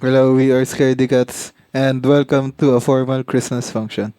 Hello, we are Scarethecats, and welcome to a formal Christmas function.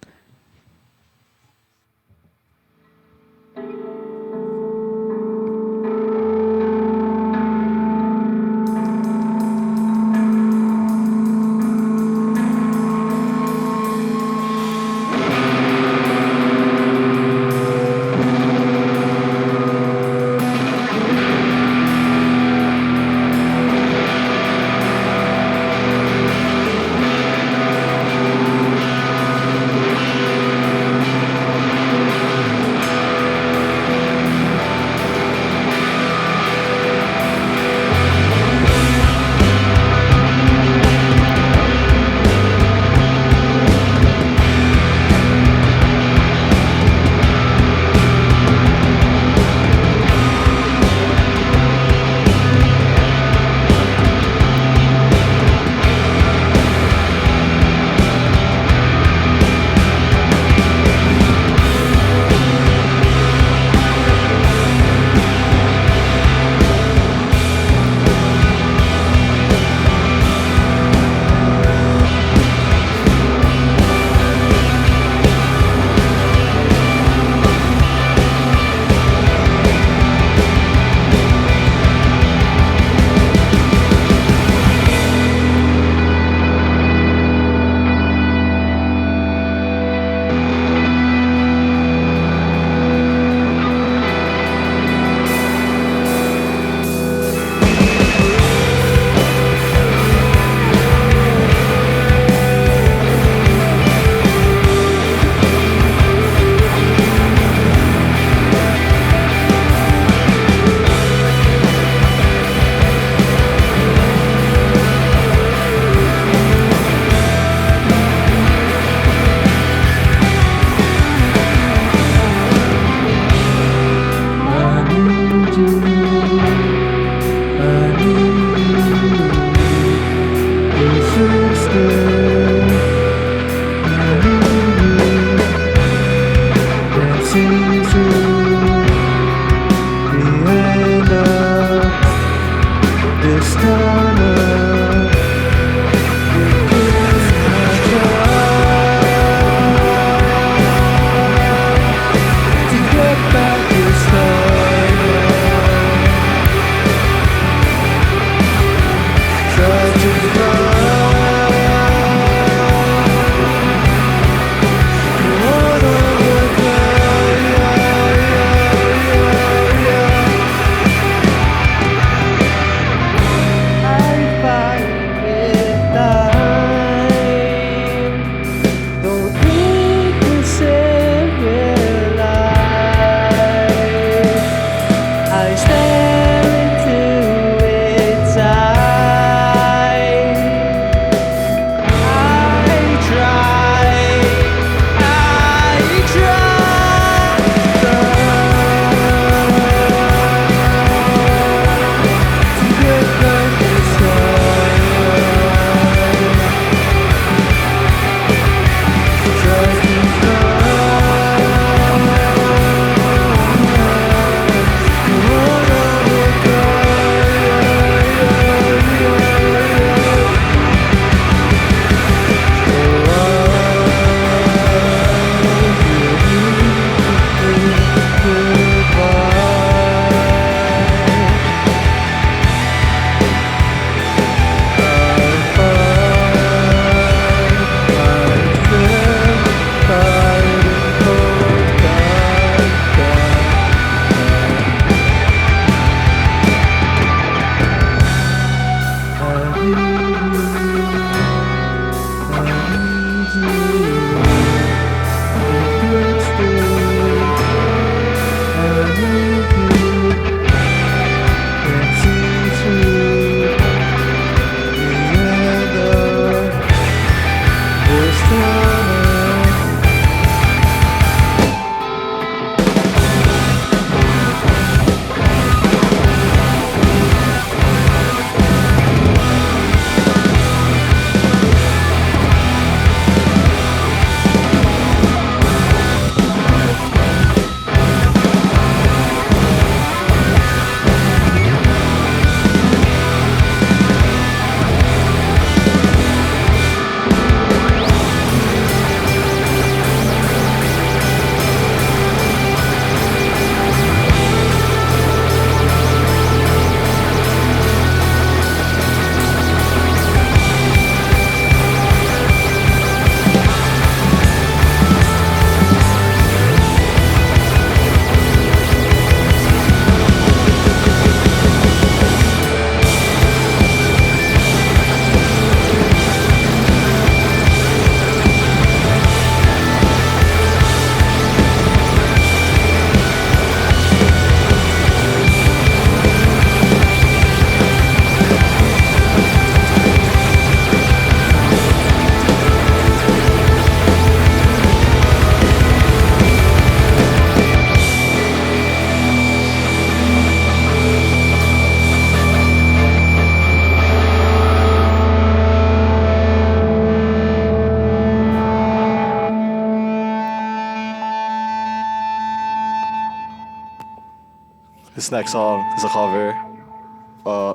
This next song is a cover,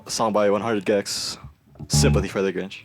song by 100 Gex, Sympathy for the Grinch.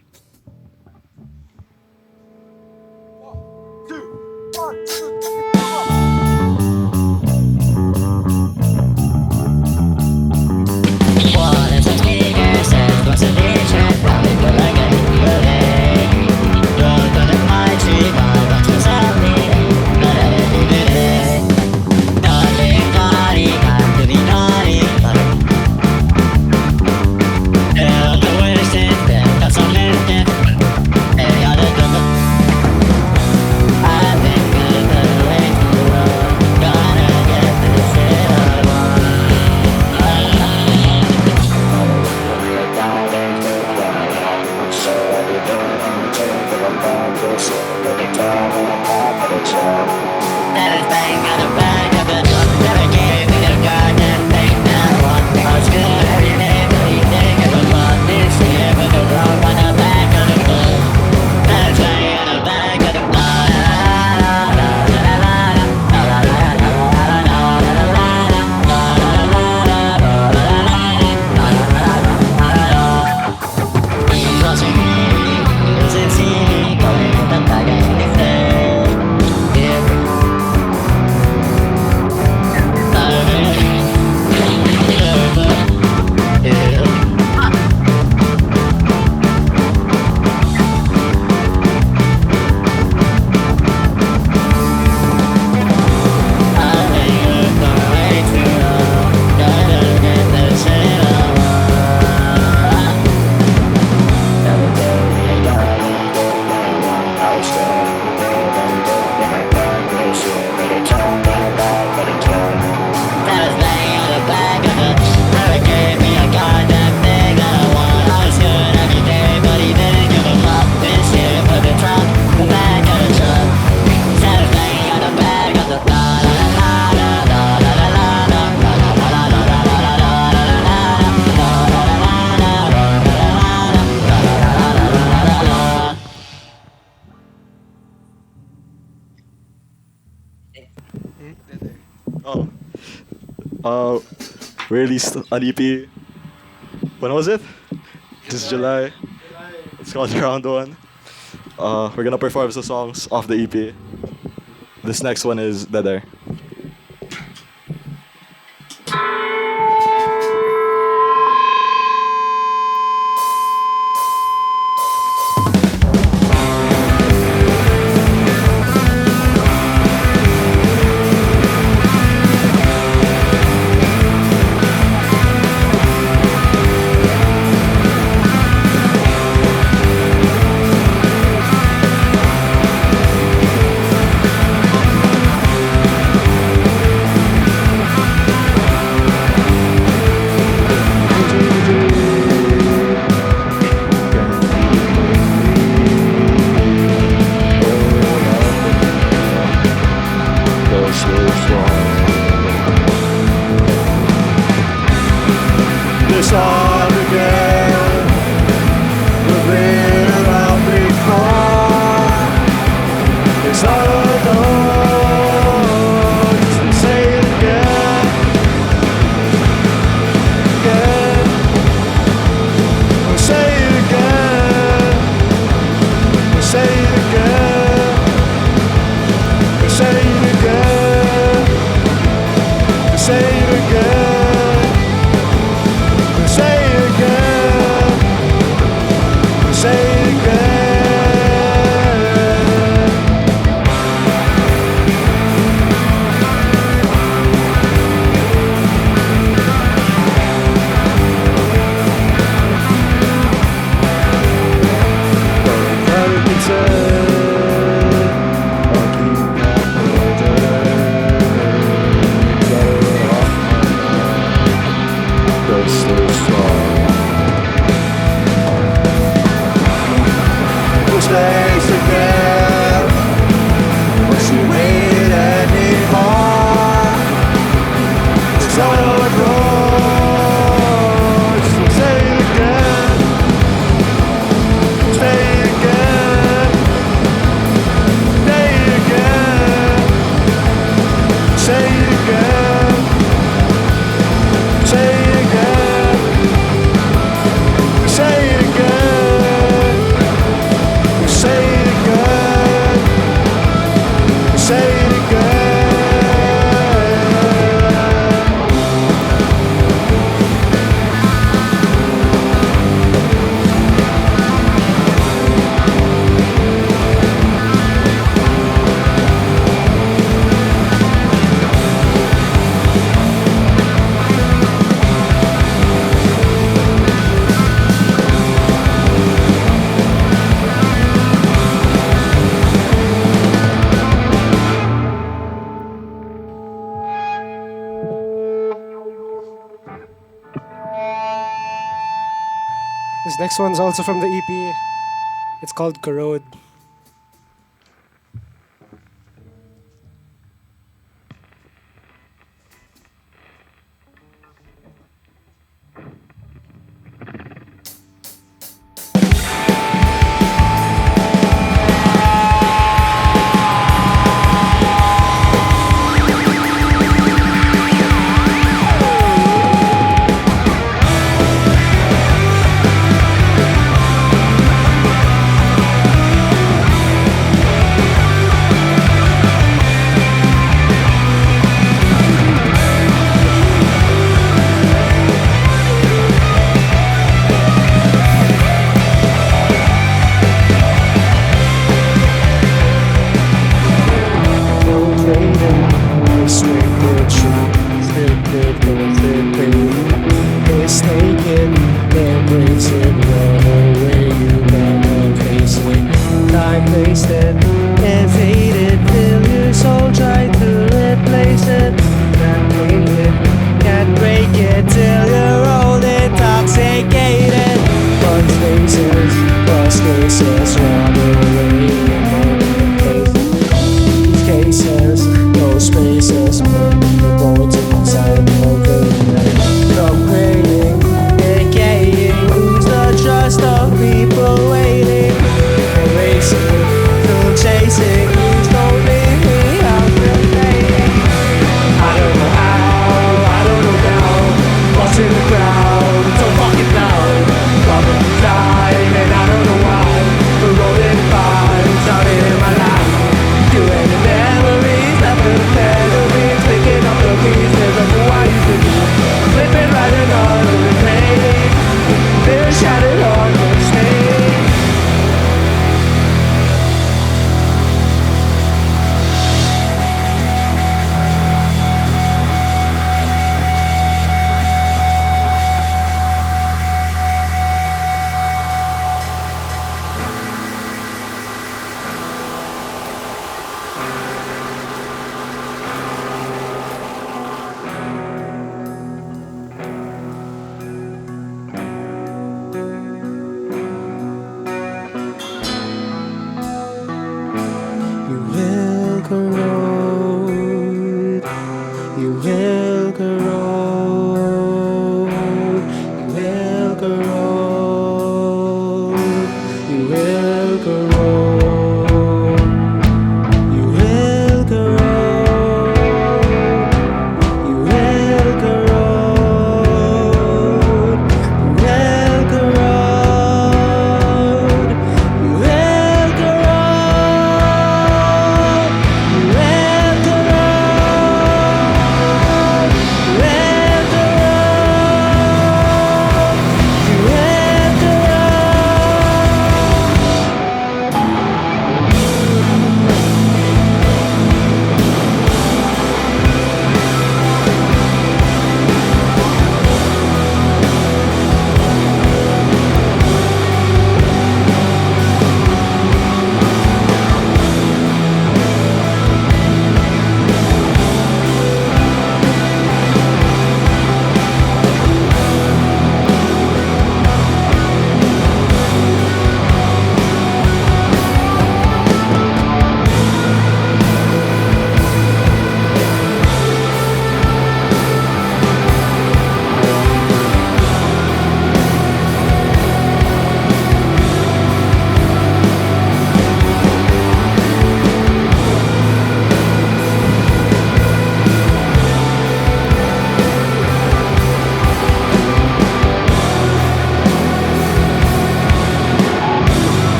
Oh, we released an EP. When was it? This July. It's called Round One. We're gonna perform some songs off the EP. This next one is Dead Air. This next one's also from the EP. It's called Corrode.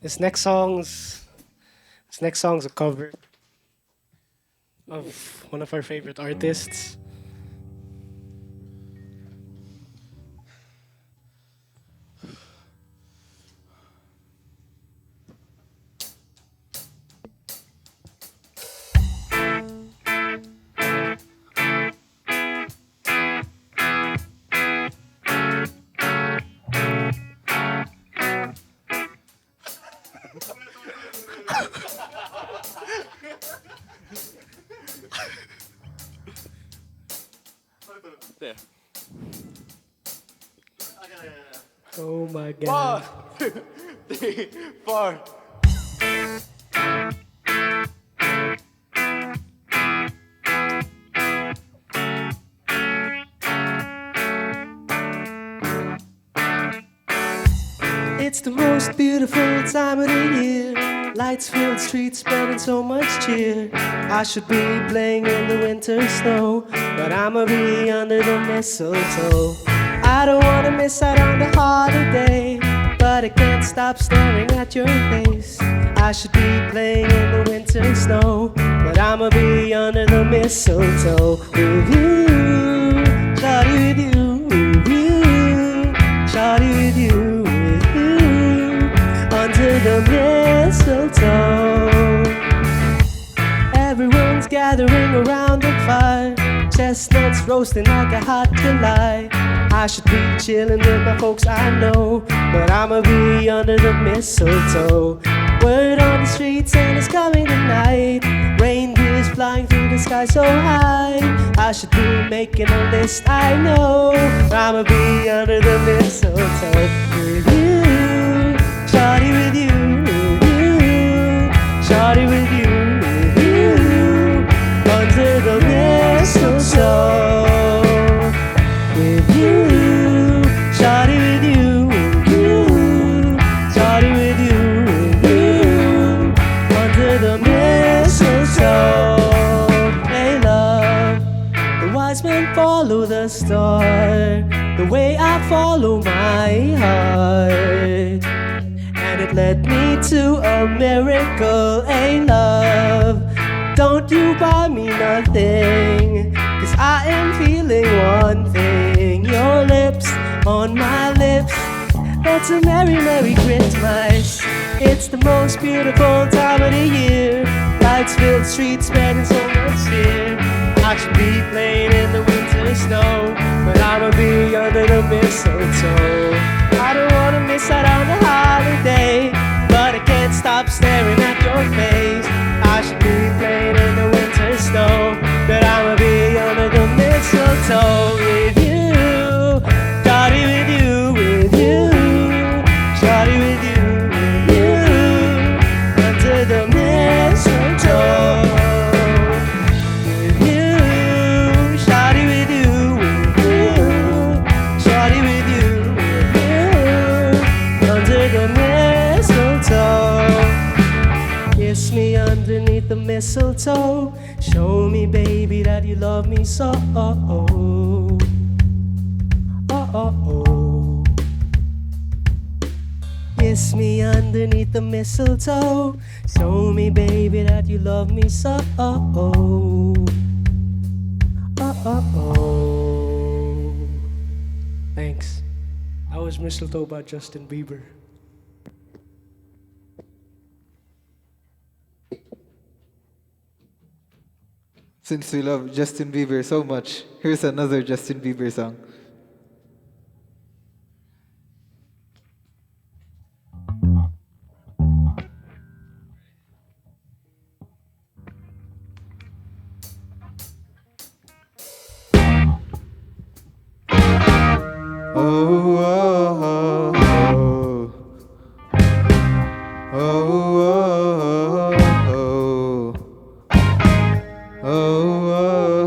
This next song's this next song's a cover of one of our favorite artists. There. Oh my god. 1, 2, 3, 4. It's the most beautiful time of the year. Lights filled streets spreading so much cheer. I should be playing in the winter snow, but I'ma be under the mistletoe. I don't wanna miss out on the holiday, but I can't stop staring at your face. I should be playing in the winter snow, but I'ma be under the mistletoe with you, shawty with you, shawty with you, under the mistletoe. Everyone's gathering around the fire, chestnuts roasting like a hot July. I should be chilling with my folks I know, but I'ma be under the mistletoe. Word on the street saying it's coming tonight. Reindeers flying through the sky so high. I should be making a list, I know. I'ma be under the mistletoe with you, shawty with you, shawty with you, under the mistletoe. With you, shawty with you, shawty with you, under the mistletoe. Hey love, the wise men follow the star, the way I follow my heart. And it led me to a miracle, hey love. Don't you buy me nothing, 'cause I am feeling one thing. Your lips on my lips, it's a merry, merry Christmas. It's the most beautiful time of the year. Lights filled streets spreading so much cheer. I should be playing in the winter snow, but I'ma be under the mistletoe. I don't wanna miss out on the holiday, but I can't stop staring at your face. I should be playing in the winter snow, but I'ma be under the mistletoe with you, shawty with you, shawty with you, under the mistletoe. With you, shawty with you, shawty with you, under the mistletoe. Kiss me underneath the mistletoe. Show me, baby, that you love me so. Kiss me underneath the mistletoe. Show me, baby, that you love me so. Thanks. That was Mistletoe by Justin Bieber. Since we love Justin Bieber so much, here's another Justin Bieber song. Oh, oh, oh, oh, oh, oh,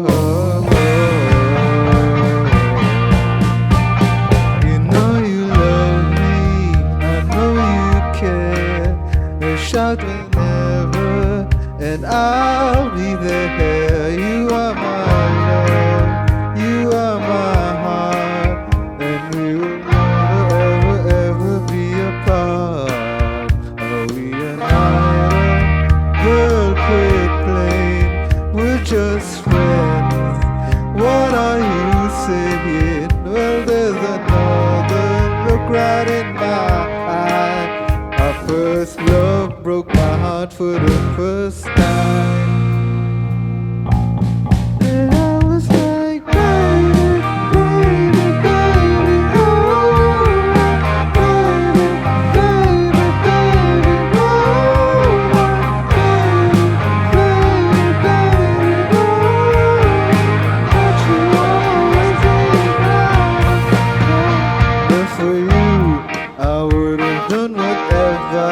oh, you know you love me, I know you care. A shout whenever, and I'll be there. You are my love, you are my heart, and we will never, ever, ever be apart. Oh for the first time. And I was like, baby, baby, baby, oh, baby, baby, baby, oh, baby, baby, baby, oh, but you always did right. But for you, I would have done whatever.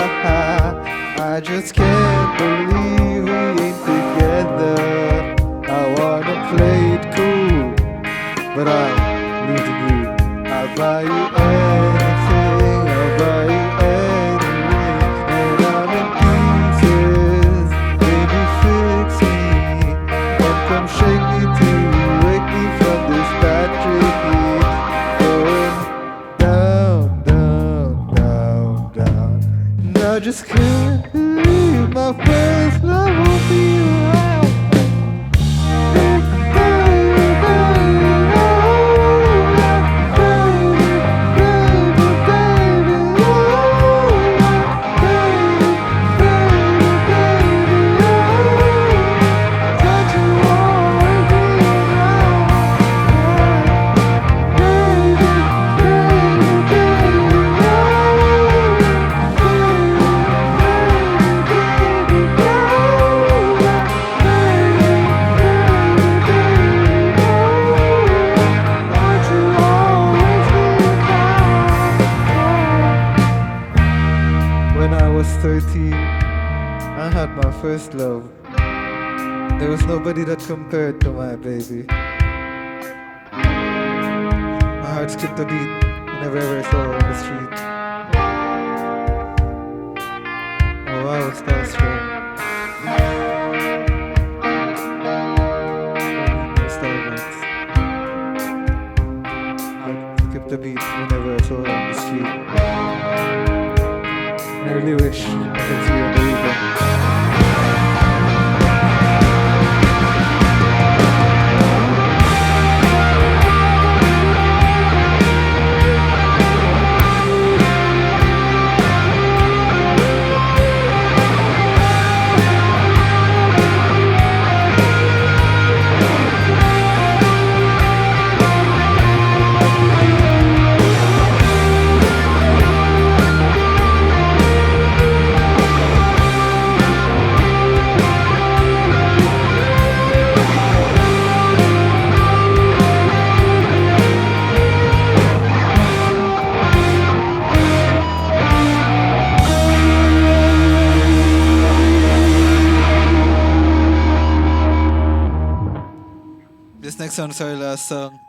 I just can't believe we ain't together. I wanna play it cool, but I'm losing you. I'll buy you anything, I'll buy you anything. And I'm in pieces, baby fix me. And come shake me till you wake me from this bad dream. Going down, down, down, down. And I just can't believe my first love will be around. When I was 13, I had my first love. There was nobody that compared to my baby. My heart skipped a beat whenever I saw her on the street. Oh, I was starstruck. Starlights. Heart skipped a beat whenever I saw her on the street. I really wish I could see her in the river. This next song is our last song.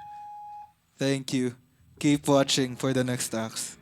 Thank you. Keep watching for the next acts.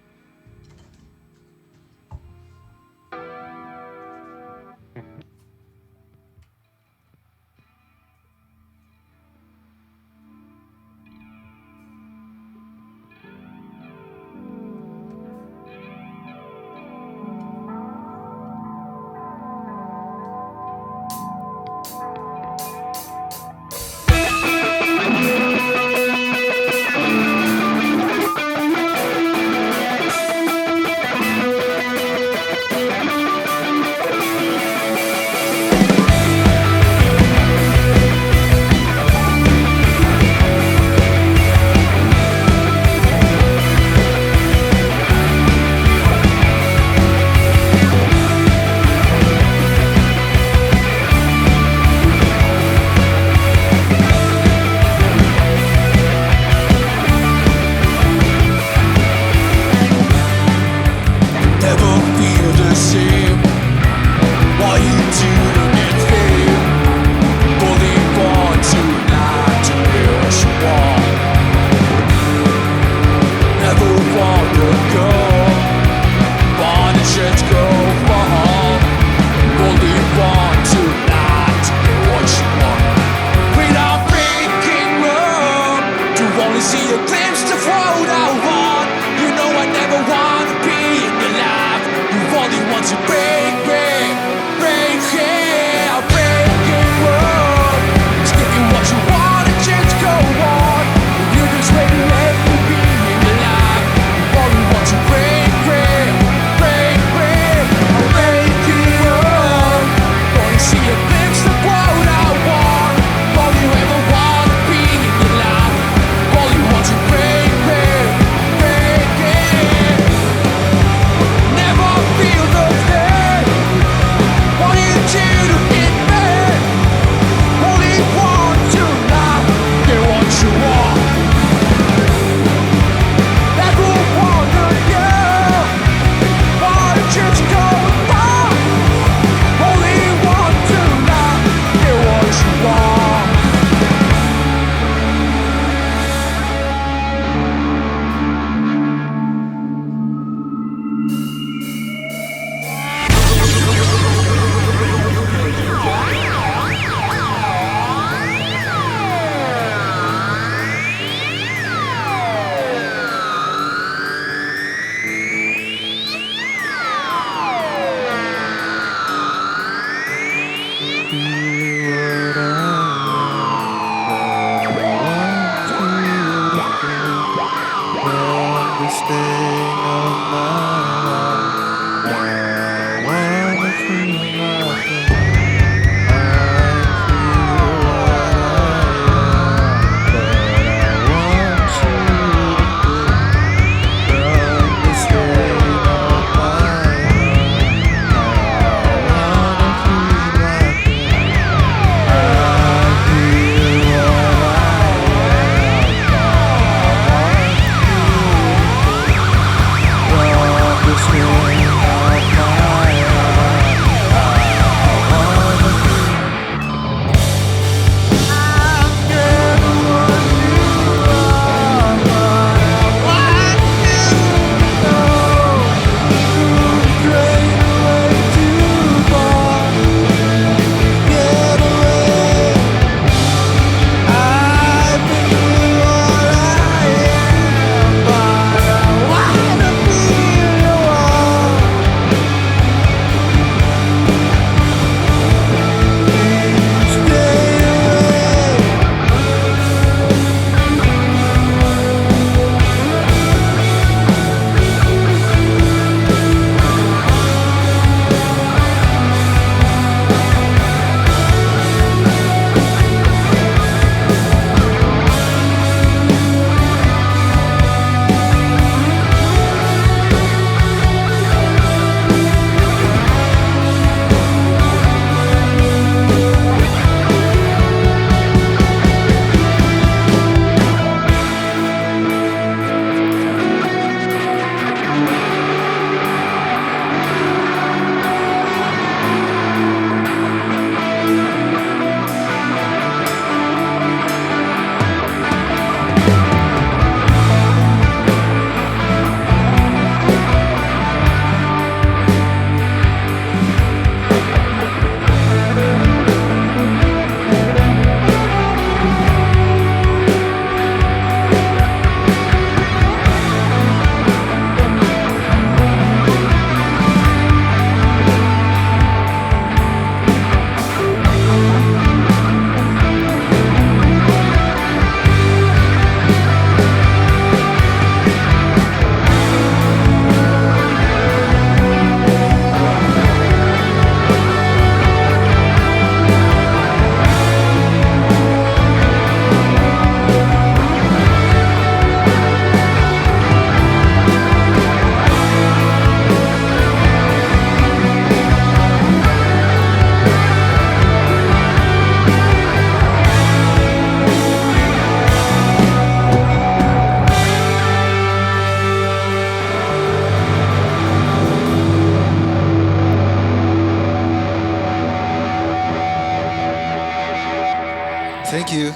stain of my heart. I wanna prove nothing. I feel what I am, but I want you to from the stain of my heart. I wanna prove nothing. I feel what Thank you.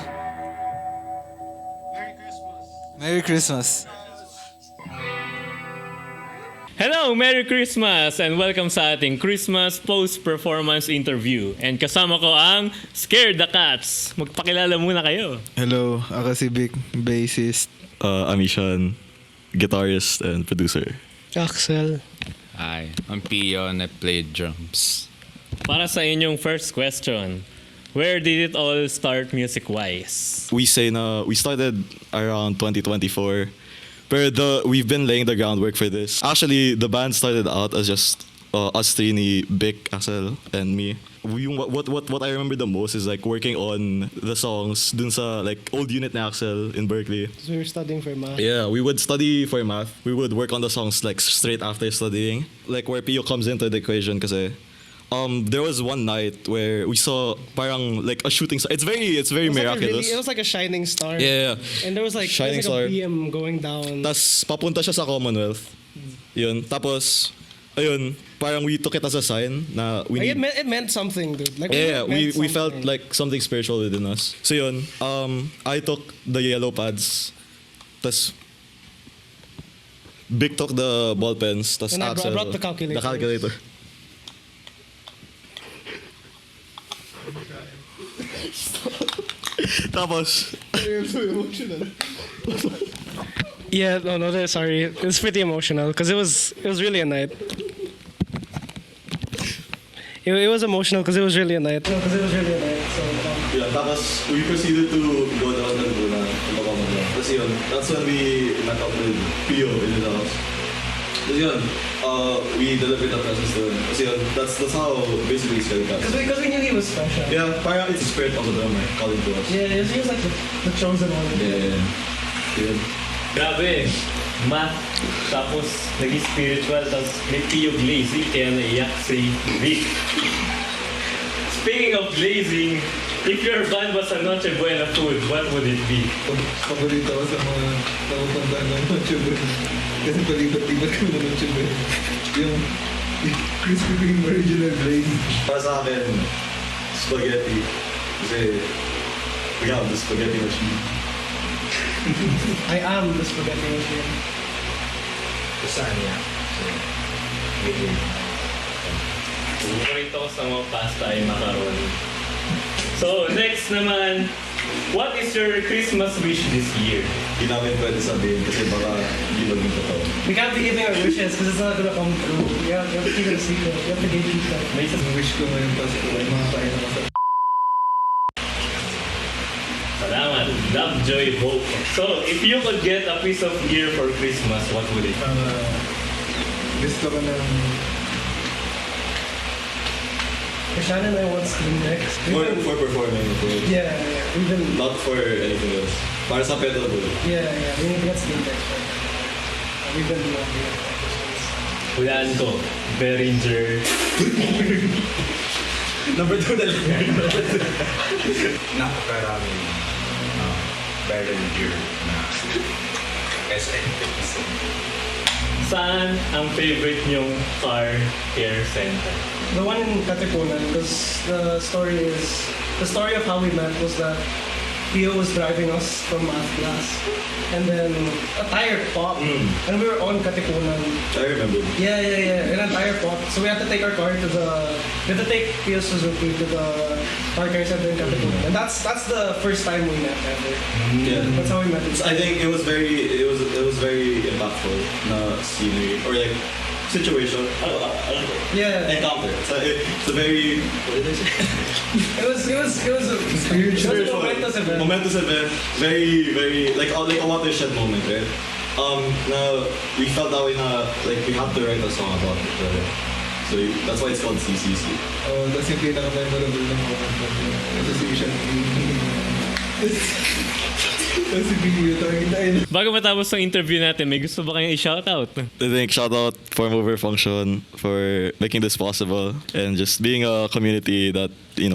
Merry Christmas. Hello! Merry Christmas! And welcome sa ating Christmas post-performance interview. And kasama ko ang Scarethecats. Magpakilala muna kayo. Hello, ako si Vic, bassist. Amishan, guitarist and producer. Axel. Hi, I'm Pion. I played drums. Para sa inyong first question, where did it all start music-wise? We say na we started around 2024. Pero we've been laying the groundwork for this. Actually, the band started out as just us three, ni Vic, Axel, and me. What I remember the most is like working on the songs dun sa like old unit ni Axel in Berkeley. So we were studying for math. Yeah, we would study for math. We would work on the songs like straight after studying. Like where Pio comes into the equation kasi there was one night where we saw parang like a shooting star. It's very miraculous. It was like a shining star. Yeah. And there was like, Shining there was star. like a beam going down. Tas papunta siya sa Commonwealth. Yun. Tapos, ayun, parang we took it as a sign na we Like, need... it meant something, dude. Like, Yeah, it meant we felt something. like something spiritual within us. So yun, I took the yellow pads. Tas Vic took the ball pens. Tas And I Axel... brought the calculator. The calculator. Tapos... Yeah, no, sorry. It was pretty emotional because it was really a night. It was emotional because it was really a night. No, because it was really a night. So, Yeah, tapos we proceeded to go down the Luna. Tapos Kasi yun, that's when we met up with Pio in his house. Kasi yun, we delivered the presents to him. Kasi yun, that's how basically Scarethecats. Because we knew he was special. Yeah, parang it's the spirit of the drummer calling to us. Yeah, he was like the chosen one. Yeah. Yun. Grabe. Math, tapos naging spiritual, tapos may Pio Glazy, kaya naiyak si Vic. Speaking of glazing, if your band was a Noche Buena food, what would it be? Paborito ko sa mga napupuntahan ng Noche Buena. Kasi palipat-lipat kami ng Noche Buena. Yung crispy cream original glaze. Para sa akin, spaghetti. Kasi we have the spaghetti machine. I am the spaghetti machine. Lasagna. Paborito ko sa mga pasta ay macaroni. So, next naman, what is your Christmas wish this year? Hindi namin pwede sabihin kasi baka hindi maging totoo. We can't be giving our wishes because it's not gonna come true. You have to keep it a secret. You have to gatekeep that. May isa Wish ko ngayon Pasko ay makakain ako sa salamat. Love, joy, hope. So, if you could get a piece of gear for Christmas, what would it be? gusto ko ng Shannon and I want Steam Decks. For performing. Yeah. We've been... Not for anything else. Para sa pedal board. Yeah. We need to get Steam Decks. We've been doing it. Hulaan ko. Behringer. Number 2 na lang. Napakaraming barrel gear na SNPs. Saan ang favorite nyong car care center? The one in Katipunan, because the story of how we met was that Pio was driving us from math class, and then a tire popped, and we were on Katipunan. I remember. Yeah, and a tire popped, so we had to take our car we had to take Pio Suzuki to the car care center in Katipunan, and that's the first time we met ever. Yeah. That's how we met. I think it was very impactful na scenery or like situation. Yeah. Encounter. It's a very It was a spiritual, momentous event. Very like a watershed moment, right? Now we felt that way na like we had to write a song about it. So that's why it's called CCC. That's yung pinaka-memorable ng moment association. Kasi bigyo tayo. Bago matapos ang interview natin, may gusto ba kayong i-shoutout? I think shout out for Mover Function for making this possible and just being a community that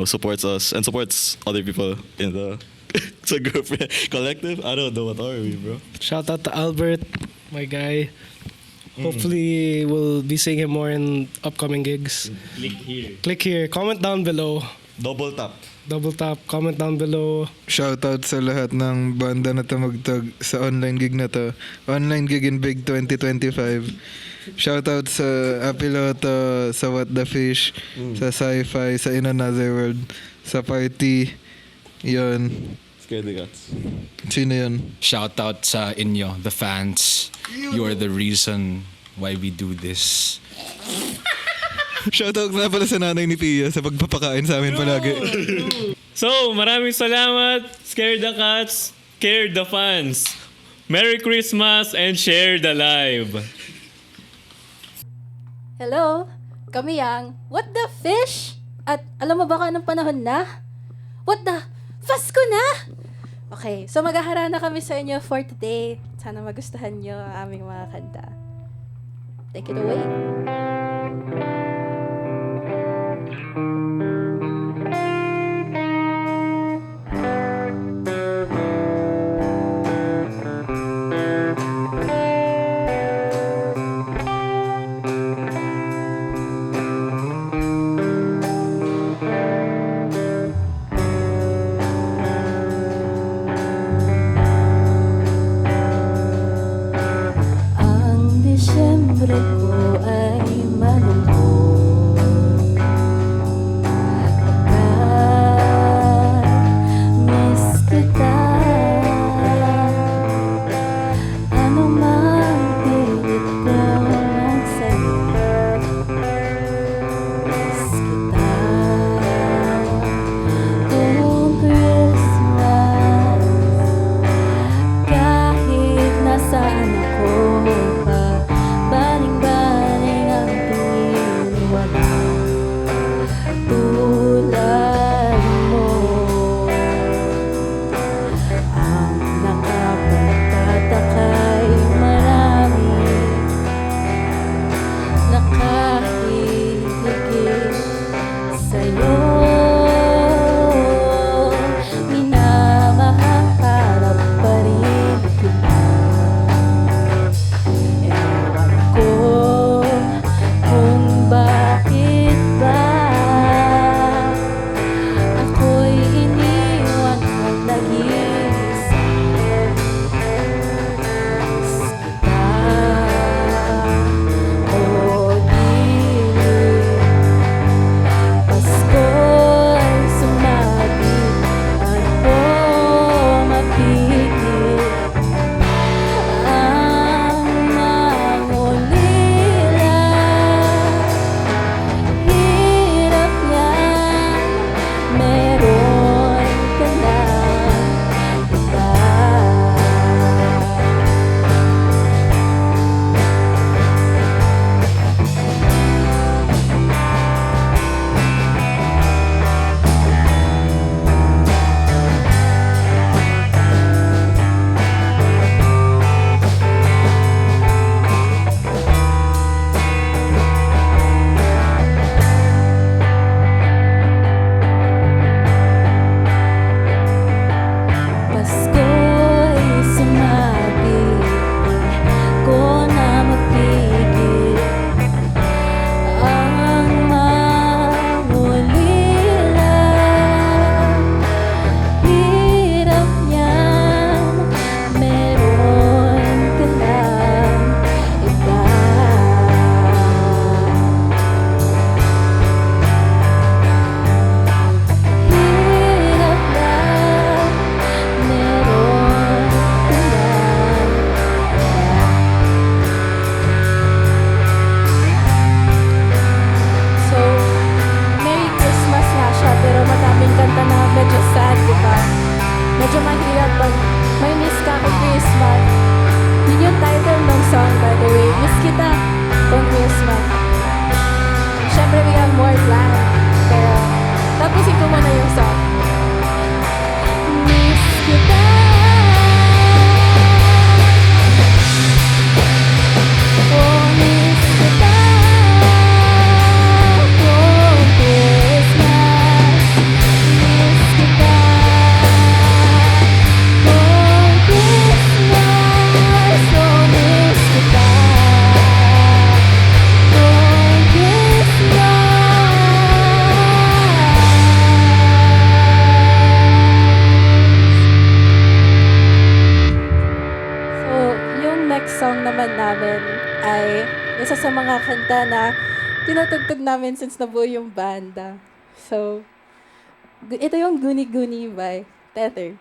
supports us and supports other people in the it's a group collective. I don't know what are we, bro. Shout out to Albert, my guy. Hopefully we'll be seeing him more in upcoming gigs. Click here. Comment down below. Double tap, comment down below. Shoutout sa lahat ng banda na tumugtog sa online gig na to. Online gig in Big 2025. Shoutout sa Piloto, sa wtfish, sa Sci-Fi, sa Inanotherworld, sa Parti. Yun. Scarethecats. Sino yun? Shoutout sa inyo, the fans. You are the reason why we do this. Shoutout na pala sa nanay ni Pia sa pagpapakain sa amin palagi. So, maraming salamat, Scarethecats, care the fans. Merry Christmas and share the live. Hello, kami ang What the Fish? At alam mo ba kung anong panahon na? What the? Pasko na! Okay, so maghaharana kami sa inyo for today. Sana magustuhan nyo ang aming mga kanta. Take it away. Disyembre ko ay malungkot. next song naman namin ay isa sa mga kanta na tinutugtog namin since nabuo yung banda. So, ito yung Guni Guni by Tether.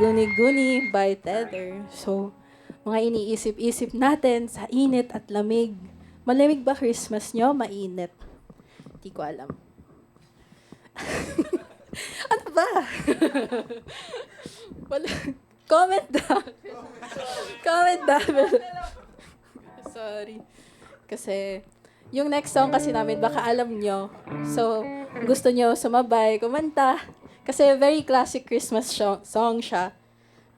Guni-Guni by Tether. So, mga iniisip-isip natin sa init at lamig. Malamig ba Christmas nyo? Mainit. Hindi ko alam. Ano ba? Wala. Comment down. Comment down. Sorry. Kasi, yung next song kasi namin, baka alam nyo. So, gusto nyo sumabay, kumanta. Kasi very classic Christmas song siya.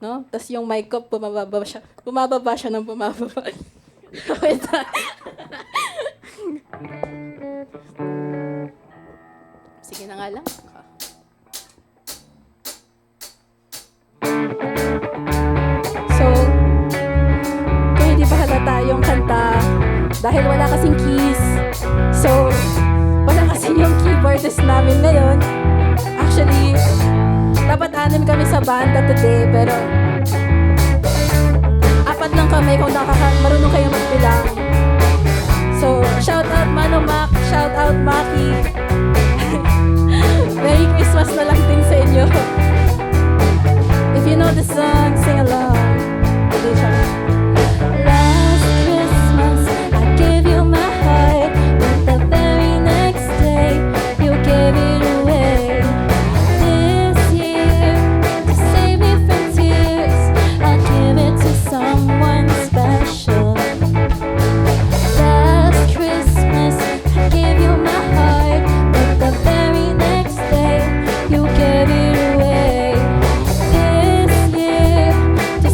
no? Tapos yung mic ko, bumababa siya ng bumababa. Wait lang. Sige na nga lang. So, kung hindi pa halata yung kanta, dahil wala kasing keys, so, wala kasi yung keyboardist namin ngayon. Actually, dapat 6 kami sa banda today, pero 4 lang kami kung marunong kayo magbilang. So, shout out Mano Mac, shout out Mikey. Merry Christmas na lang din sa inyo. If you know the song, sing along. Hindi siya. Last Christmas, I gave you my heart, but the very next day, you gave it away. This year, to save me from tears, I'll give it to someone special. Last Christmas, I gave you my heart, but the very next day, you gave it away. This year, to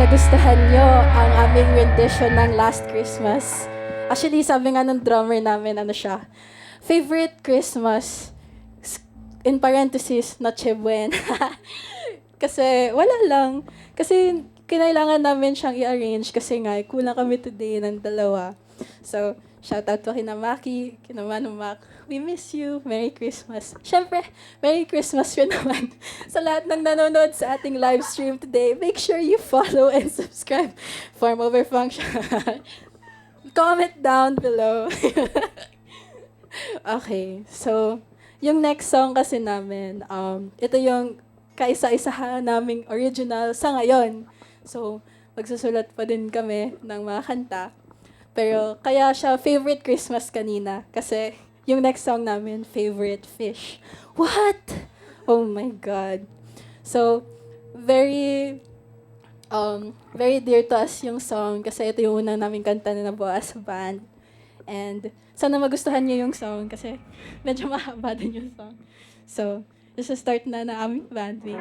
nagustuhan nyo ang aming rendition ng Last Christmas. Actually, sabi nga ng drummer namin, ano siya, favorite Christmas, in parentheses, Noche Buena. Kasi wala lang. Kasi kinailangan namin siyang i-arrange kasi nga, kulang kami today ng dalawa. So, shoutout po kina Mikey, kina Mano Mac. We miss you. Merry Christmas. Siyempre, Merry Christmas rin naman sa lahat ng nanonood sa ating live stream today. Make sure you follow and subscribe. Form over function. Comment down below. Okay, so, yung next song kasi namin, ito yung kaisa-isahan naming original sa ngayon. So, magsusulat pa din kami ng mga kanta. Pero kaya siya favorite Christmas kanina kasi yung next song namin, favorite fish. What? Oh my God. So, very dear to us yung song kasi ito yung unang namin kanta na nabuo as a band. And sana magustuhan niyo yung song kasi medyo mahaba din yung song. So, just start na aming band week.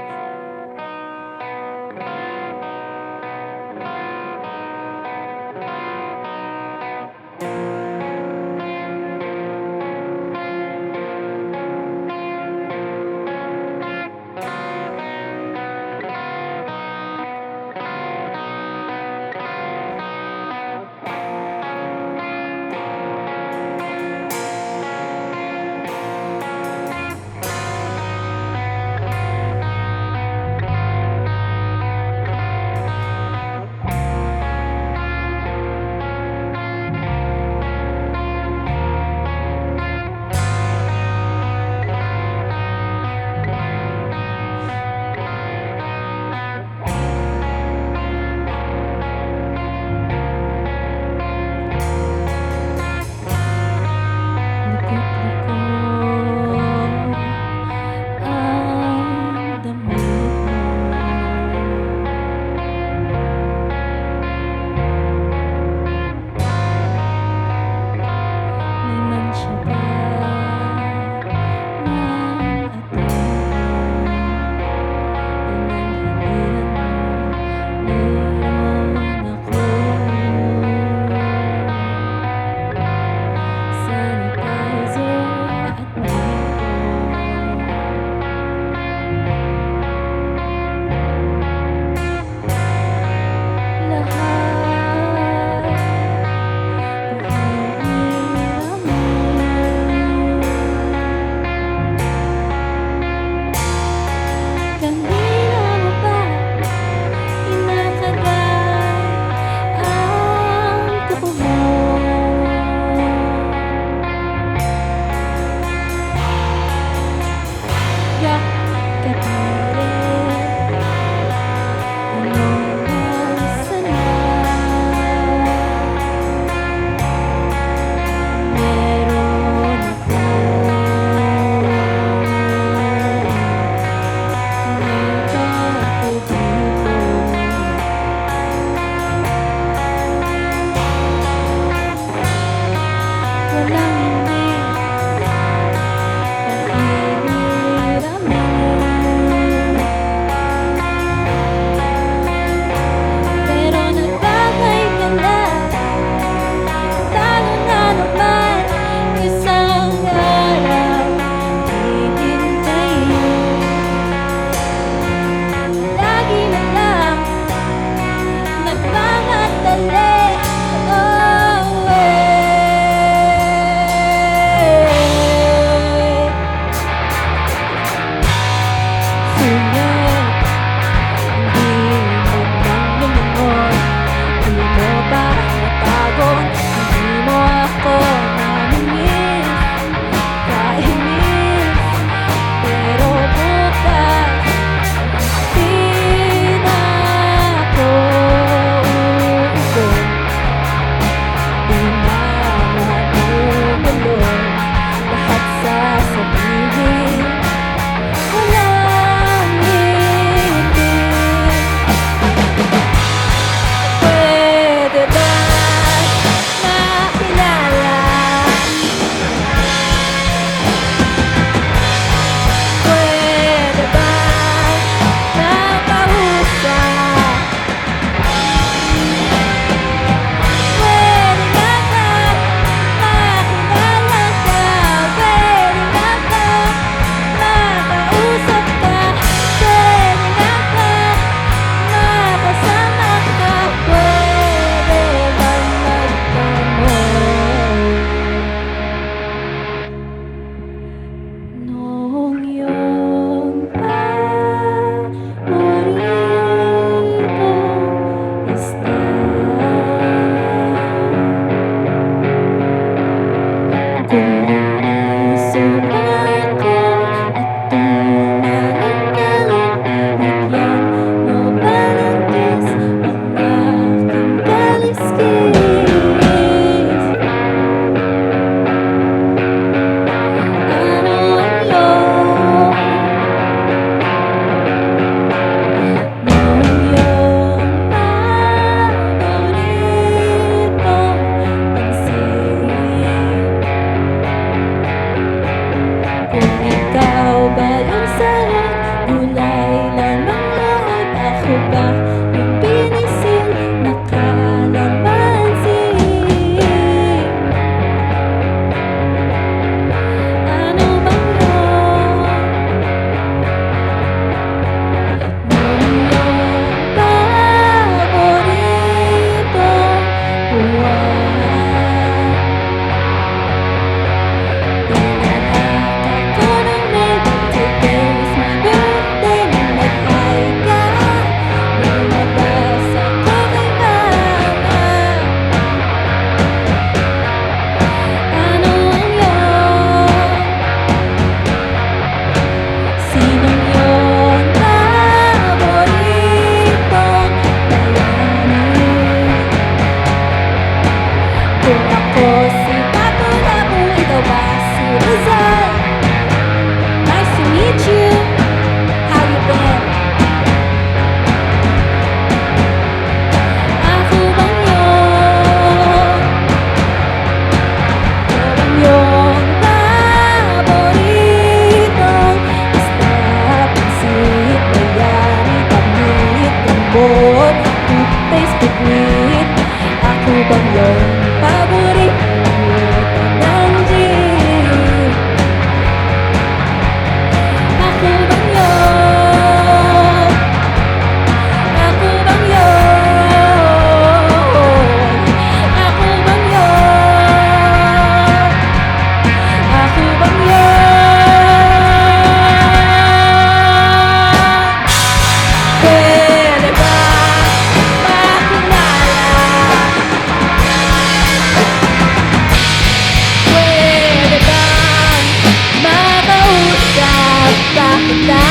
kita.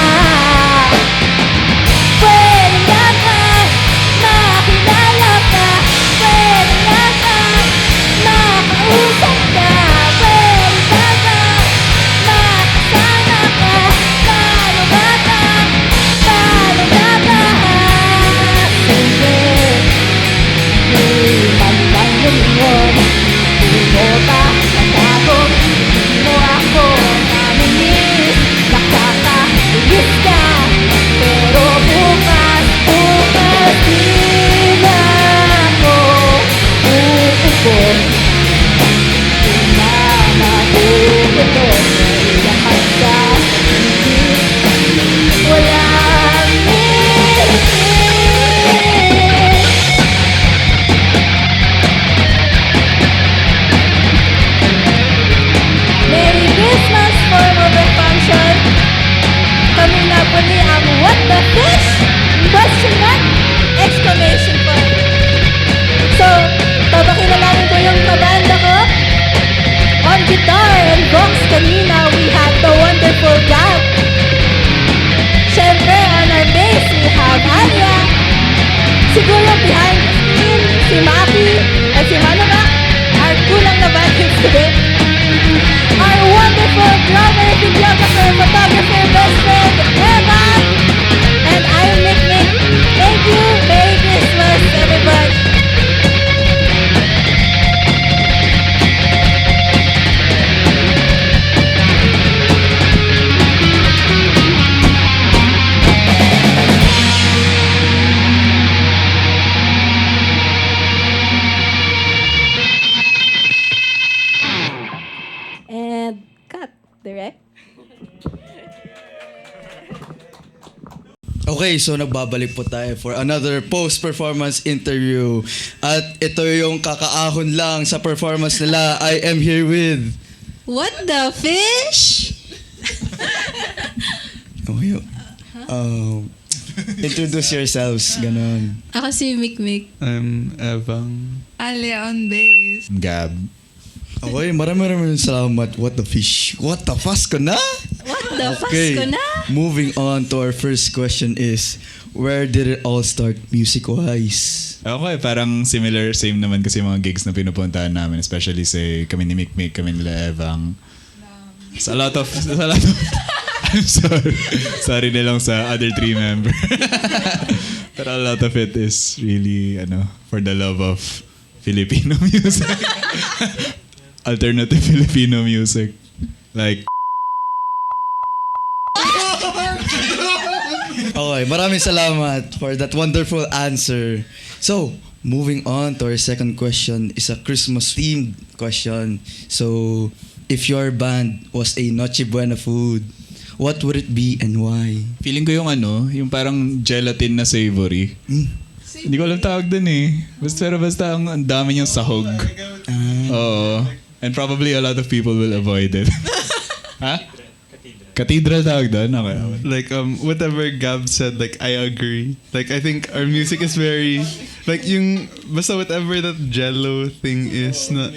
Pwede nga ba makilala ka? Pwede nga ba makausap ka? Pwede nga ba makasama ka? Paano nga ba? Paano nga ba? Sige, di man lang lumingon. Di mo ba matapos? Di mo ako namimiss. Nakakainis ka. Pero bukas di na ako uupon. Di na matutunan na lahat sa hindi walang ngiti. Merry Christmas, form of a function. Kami na po ni ang What the Fish? Question mark? Exclamation point. So, papakilalanin ko yung kabanda ko. On guitar and box kanina, we have the wonderful Gab. Siyempre, on our bass, we have Anya. Siguro behind the screen, si Mikey. At si Mano ba? Our kulang na bandits today. Our wonderful drummer, videographer, photographer, best friend, Raval. And I'm Mikey. Thank you. Merry Christmas, everybody. And cut. Direct. Okay, so nagbabalik po tayo for another post-performance interview. At ito yung kakaahon lang sa performance nila. I am here with... What the fish? Okay. Introduce yourselves, ganon. Ako si Mikmik. I'm Evang. Alia on bass. Gab. Okay, maraming salamat. What the fish? What the fuss ko na? What the Okay, fuss ko na? moving on to our first question is, where did it all start music-wise? Okay, parang similar, same naman kasi mga gigs na pinupuntahan namin, especially say kami ni Mikmik, kami nila Evang. Sa lot of I'm sorry na lang sa other three members. Pero a lot of it is really, for the love of Filipino music. Alternative Filipino music. Like, Okay, maraming salamat for that wonderful answer. So, moving on to our second question is a Christmas-themed question. So, if your band was a Noche Buena food, what would it be and why? feeling ko yung parang gelatin na savory. Hindi ko alam tawag dun eh. Basta ang dami niyang sahog. Oo. And probably a lot of people will avoid it. Ha? Cathedral tawag doon? Okay. Like whatever Gab said, like I agree. Like I think our music is very like yung basta whatever that Jello thing is na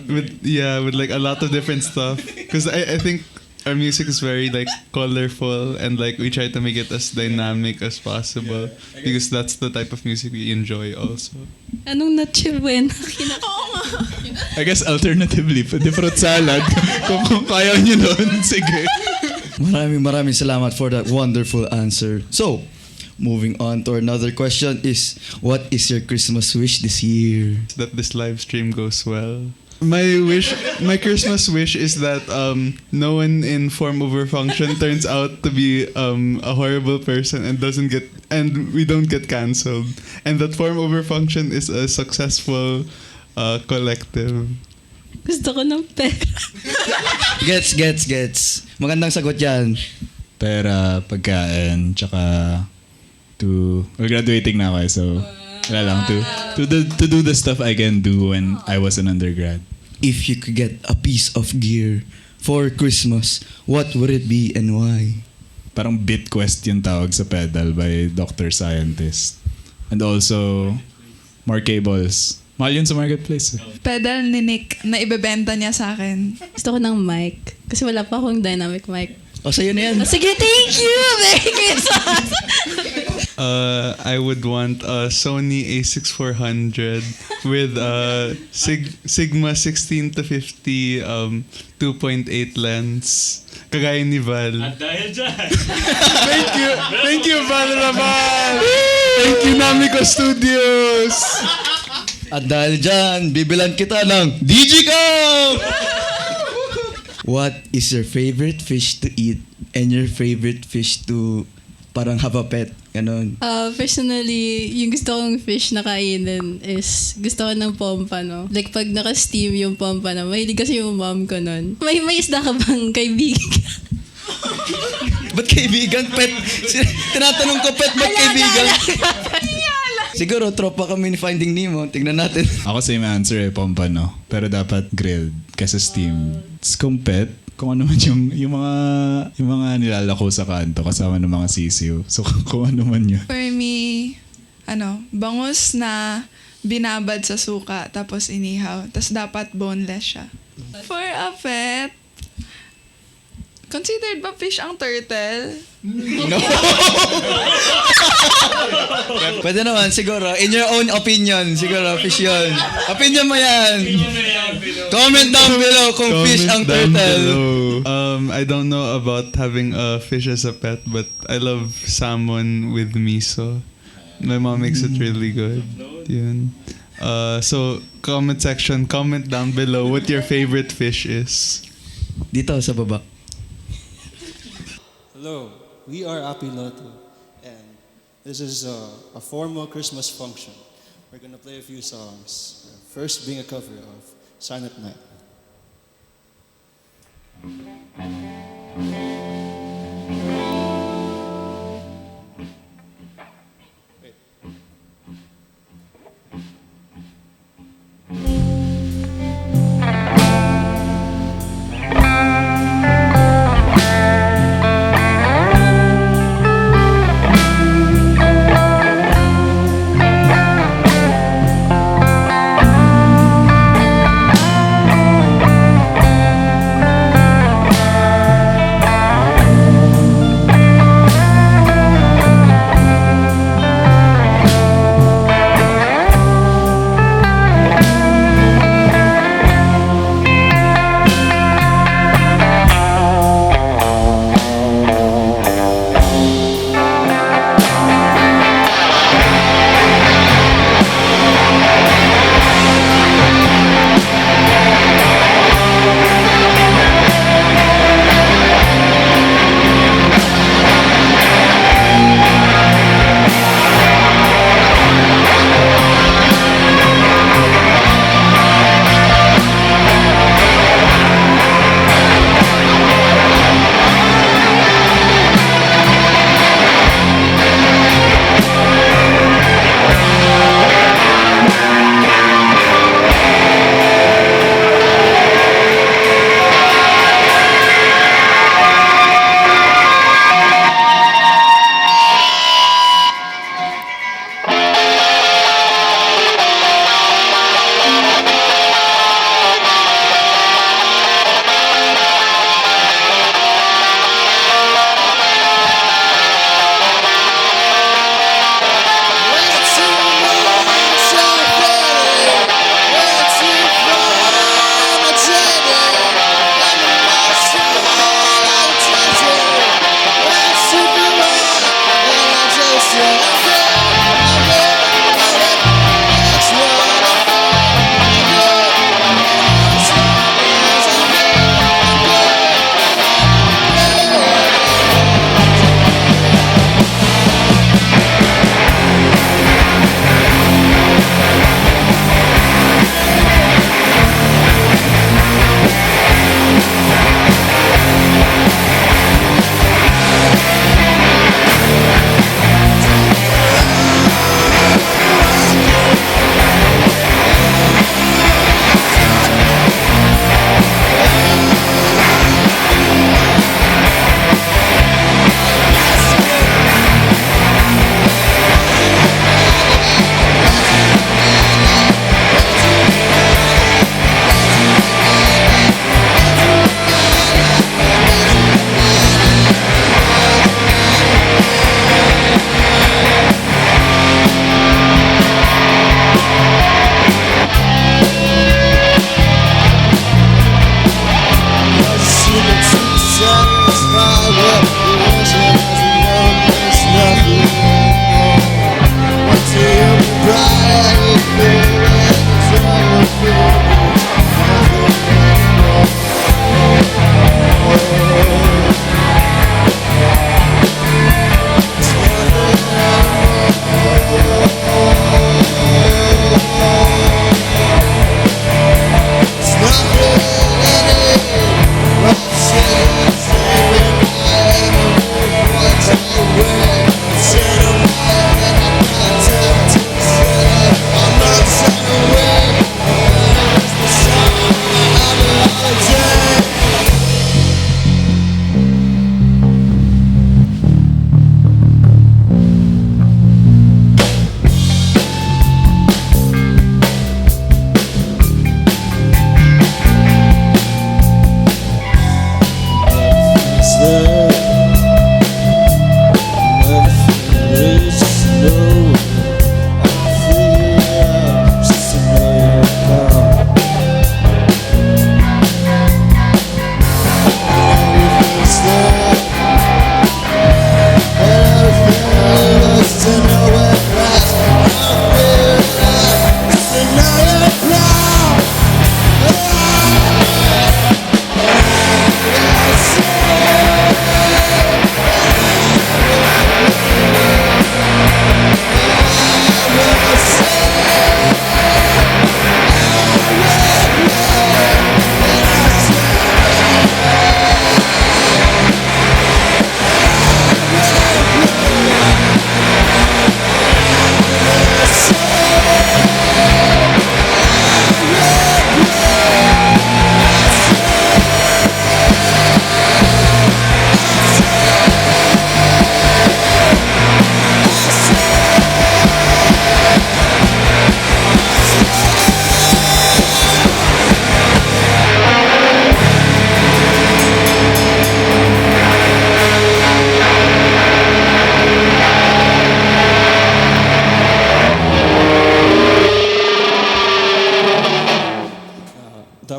with like a lot of different stuff. Because I think our music is very like colorful and like we try to make it as dynamic as possible because that's the type of music we enjoy also. Anong Noche Buena? I guess alternatively, the fruit salad. kung kaya nyo nun, sige. Maraming salamat for that wonderful answer. So, moving on to another question is, what is your Christmas wish this year? That this live stream goes well. My Christmas wish is that no one in form over function turns out to be a horrible person and we don't get cancelled, and that form over function is a successful collective. Gusto ko ng pera. Gets. Magandang sagot yan. Pera, pagkain, tsaka graduating na ako so wala lang to do the stuff I can do when I was an undergrad. If you could get a piece of gear for Christmas, what would it be and why? Parang bit question tawag sa pedal by Dr. Scientist. And also, more cables. Mahal yun sa marketplace. Pedal ni Nick na ibebenta niya sa akin. Gusto ko ng mic. Kasi wala pa akong dynamic mic. O, sa'yo na yan. Sige, thank you! Merry Christmas! I would want a Sony A6400 with Sigma 16 to 50 2.8 lens. Kagaya ni Val. At dahil dyan, Thank you, Val Raval! Thank you, Namico Studios! At dahil dyan, bibilan kita ng Digicam! What is your favorite fish to eat and your favorite fish to parang have a pet? Ganon. Personally, yung gusto kong fish na kainin is gusto ko ng pompano. Like pag naka-steam yung pompano, mahilig kasi yung mom ko nun. May isda ka bang kaibigan? Ba't kaibigan? Pet? Tinatanong ko, pet, ba't kaibigan? Siguro, tropa kami ni Finding Nemo. Tingnan natin. Ako same answer pompano. Pero dapat grilled kaysa steamed. Kung pet, kung ano man yung mga nilalako sa kanto kasama ng mga sisiw. So kung ano man yun. For me, bangus na binabad sa suka tapos inihaw. Tapos dapat boneless siya. For a pet, considered ba fish ang turtle? No. Pwede naman, siguro. In your own opinion, siguro, fish yun. Opinion mo yan. Comment down below kung fish ang turtle. I don't know about having a fish as a pet, but I love salmon with miso. My mom makes it really good. Yun. So, comment section, comment down below what your favorite fish is. Dito, sa baba. Hello, we are a piloto, and this is a formal Christmas function. We're gonna play a few songs. First being a cover of Silent Night.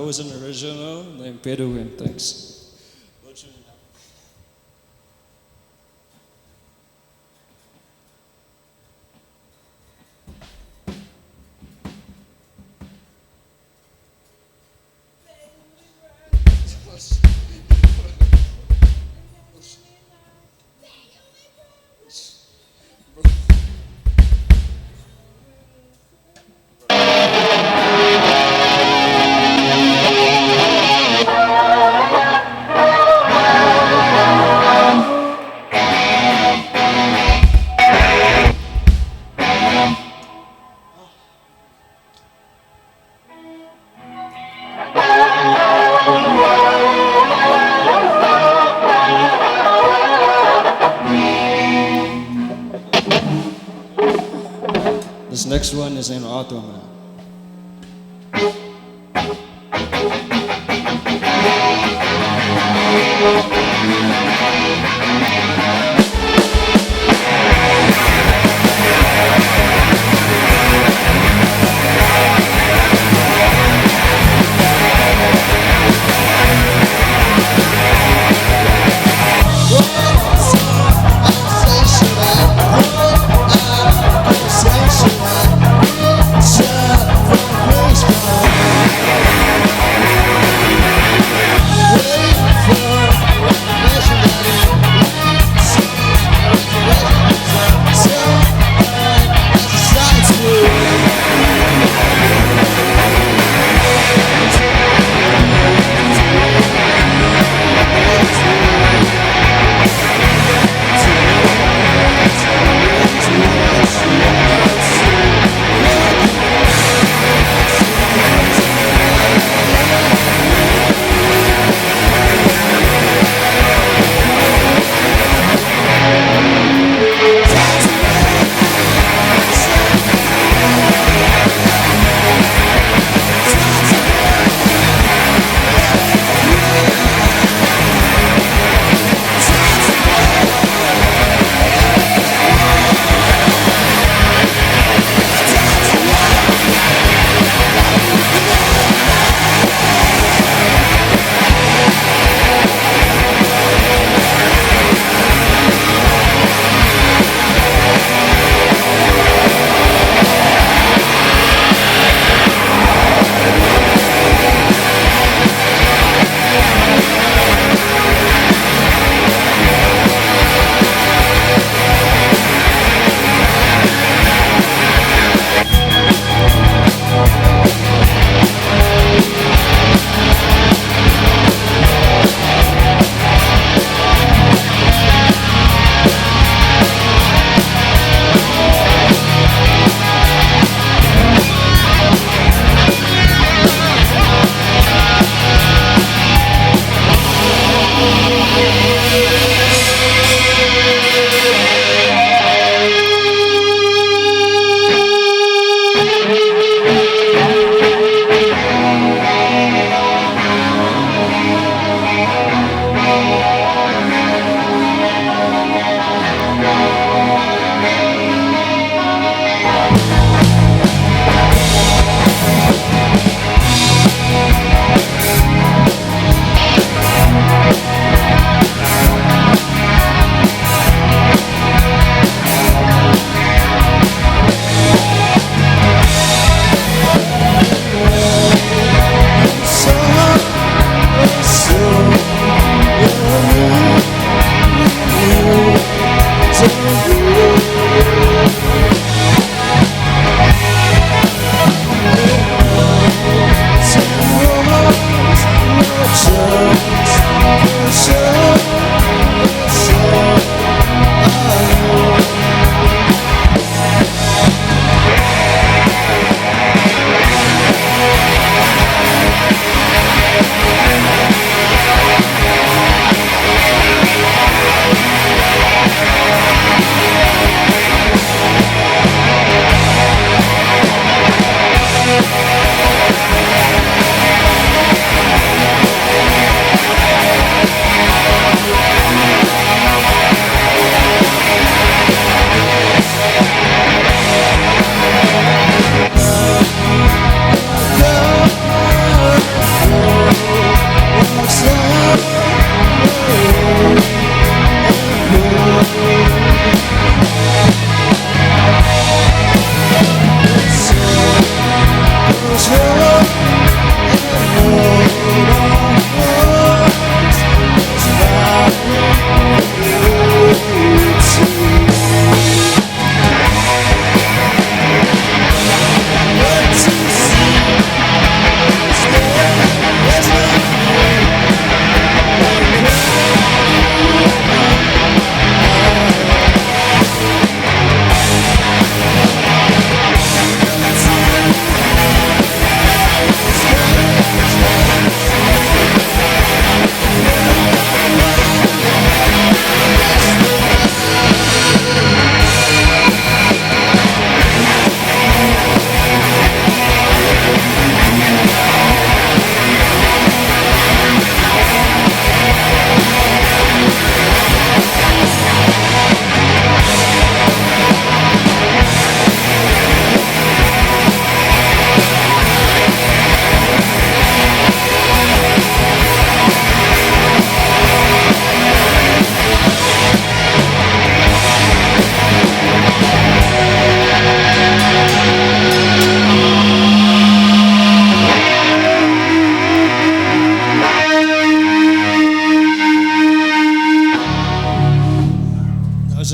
was an original named Purugganan. Thanks. This next one is in Ottoman.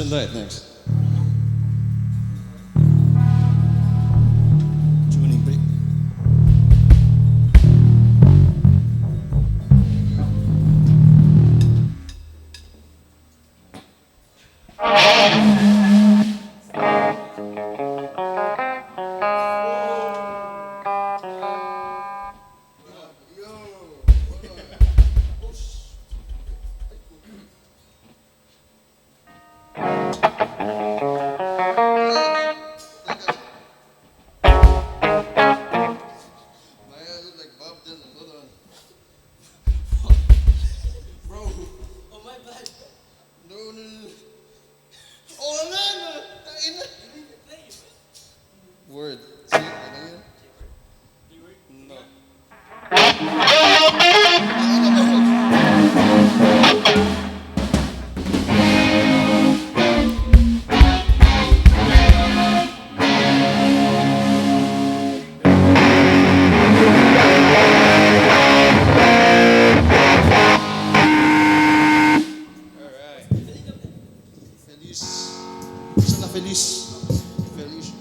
Silent Night next. Tuning break. Word. See? Ano yun? No. Alright. Feliz. Isa na feliz. Feliz.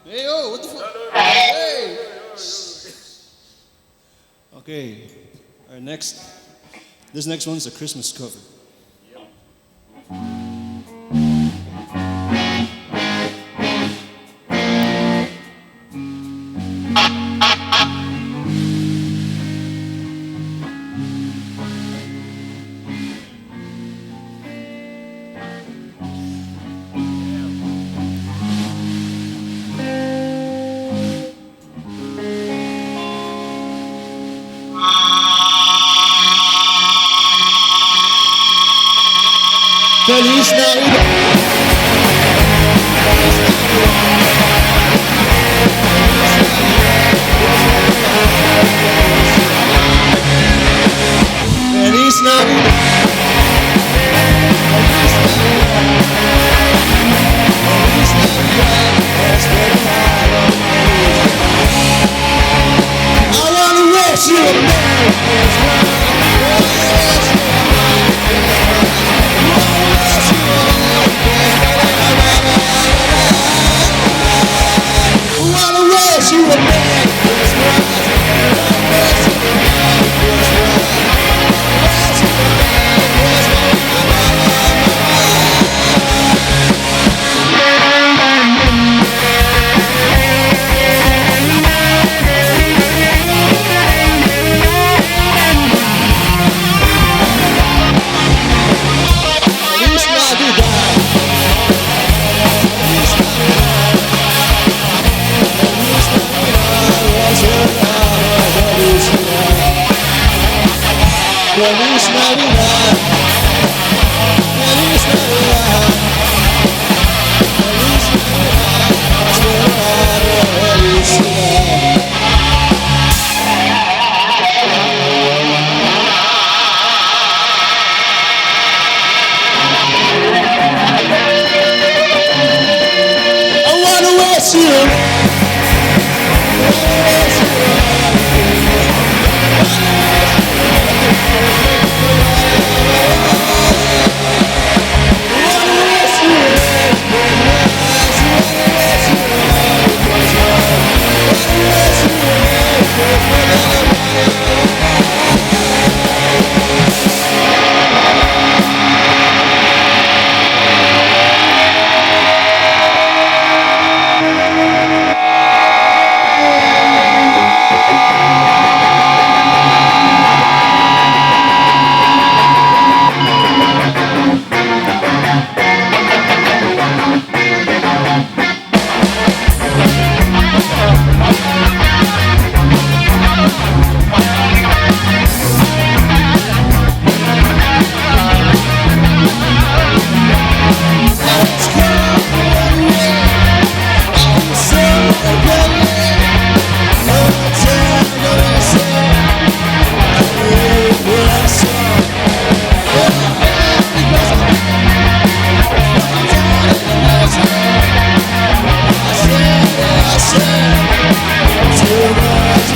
Hey, oh, what the fuck? Hey! Okay, this next one's a Christmas cover. Feliz Navidad. Feliz Navidad. Feliz Navidad. I wanna wish you a Merry Christmas. Feliz Navidad. Feliz Navidad. Feliz Navidad. Prospero felicidad. I wanna wish you. Too much,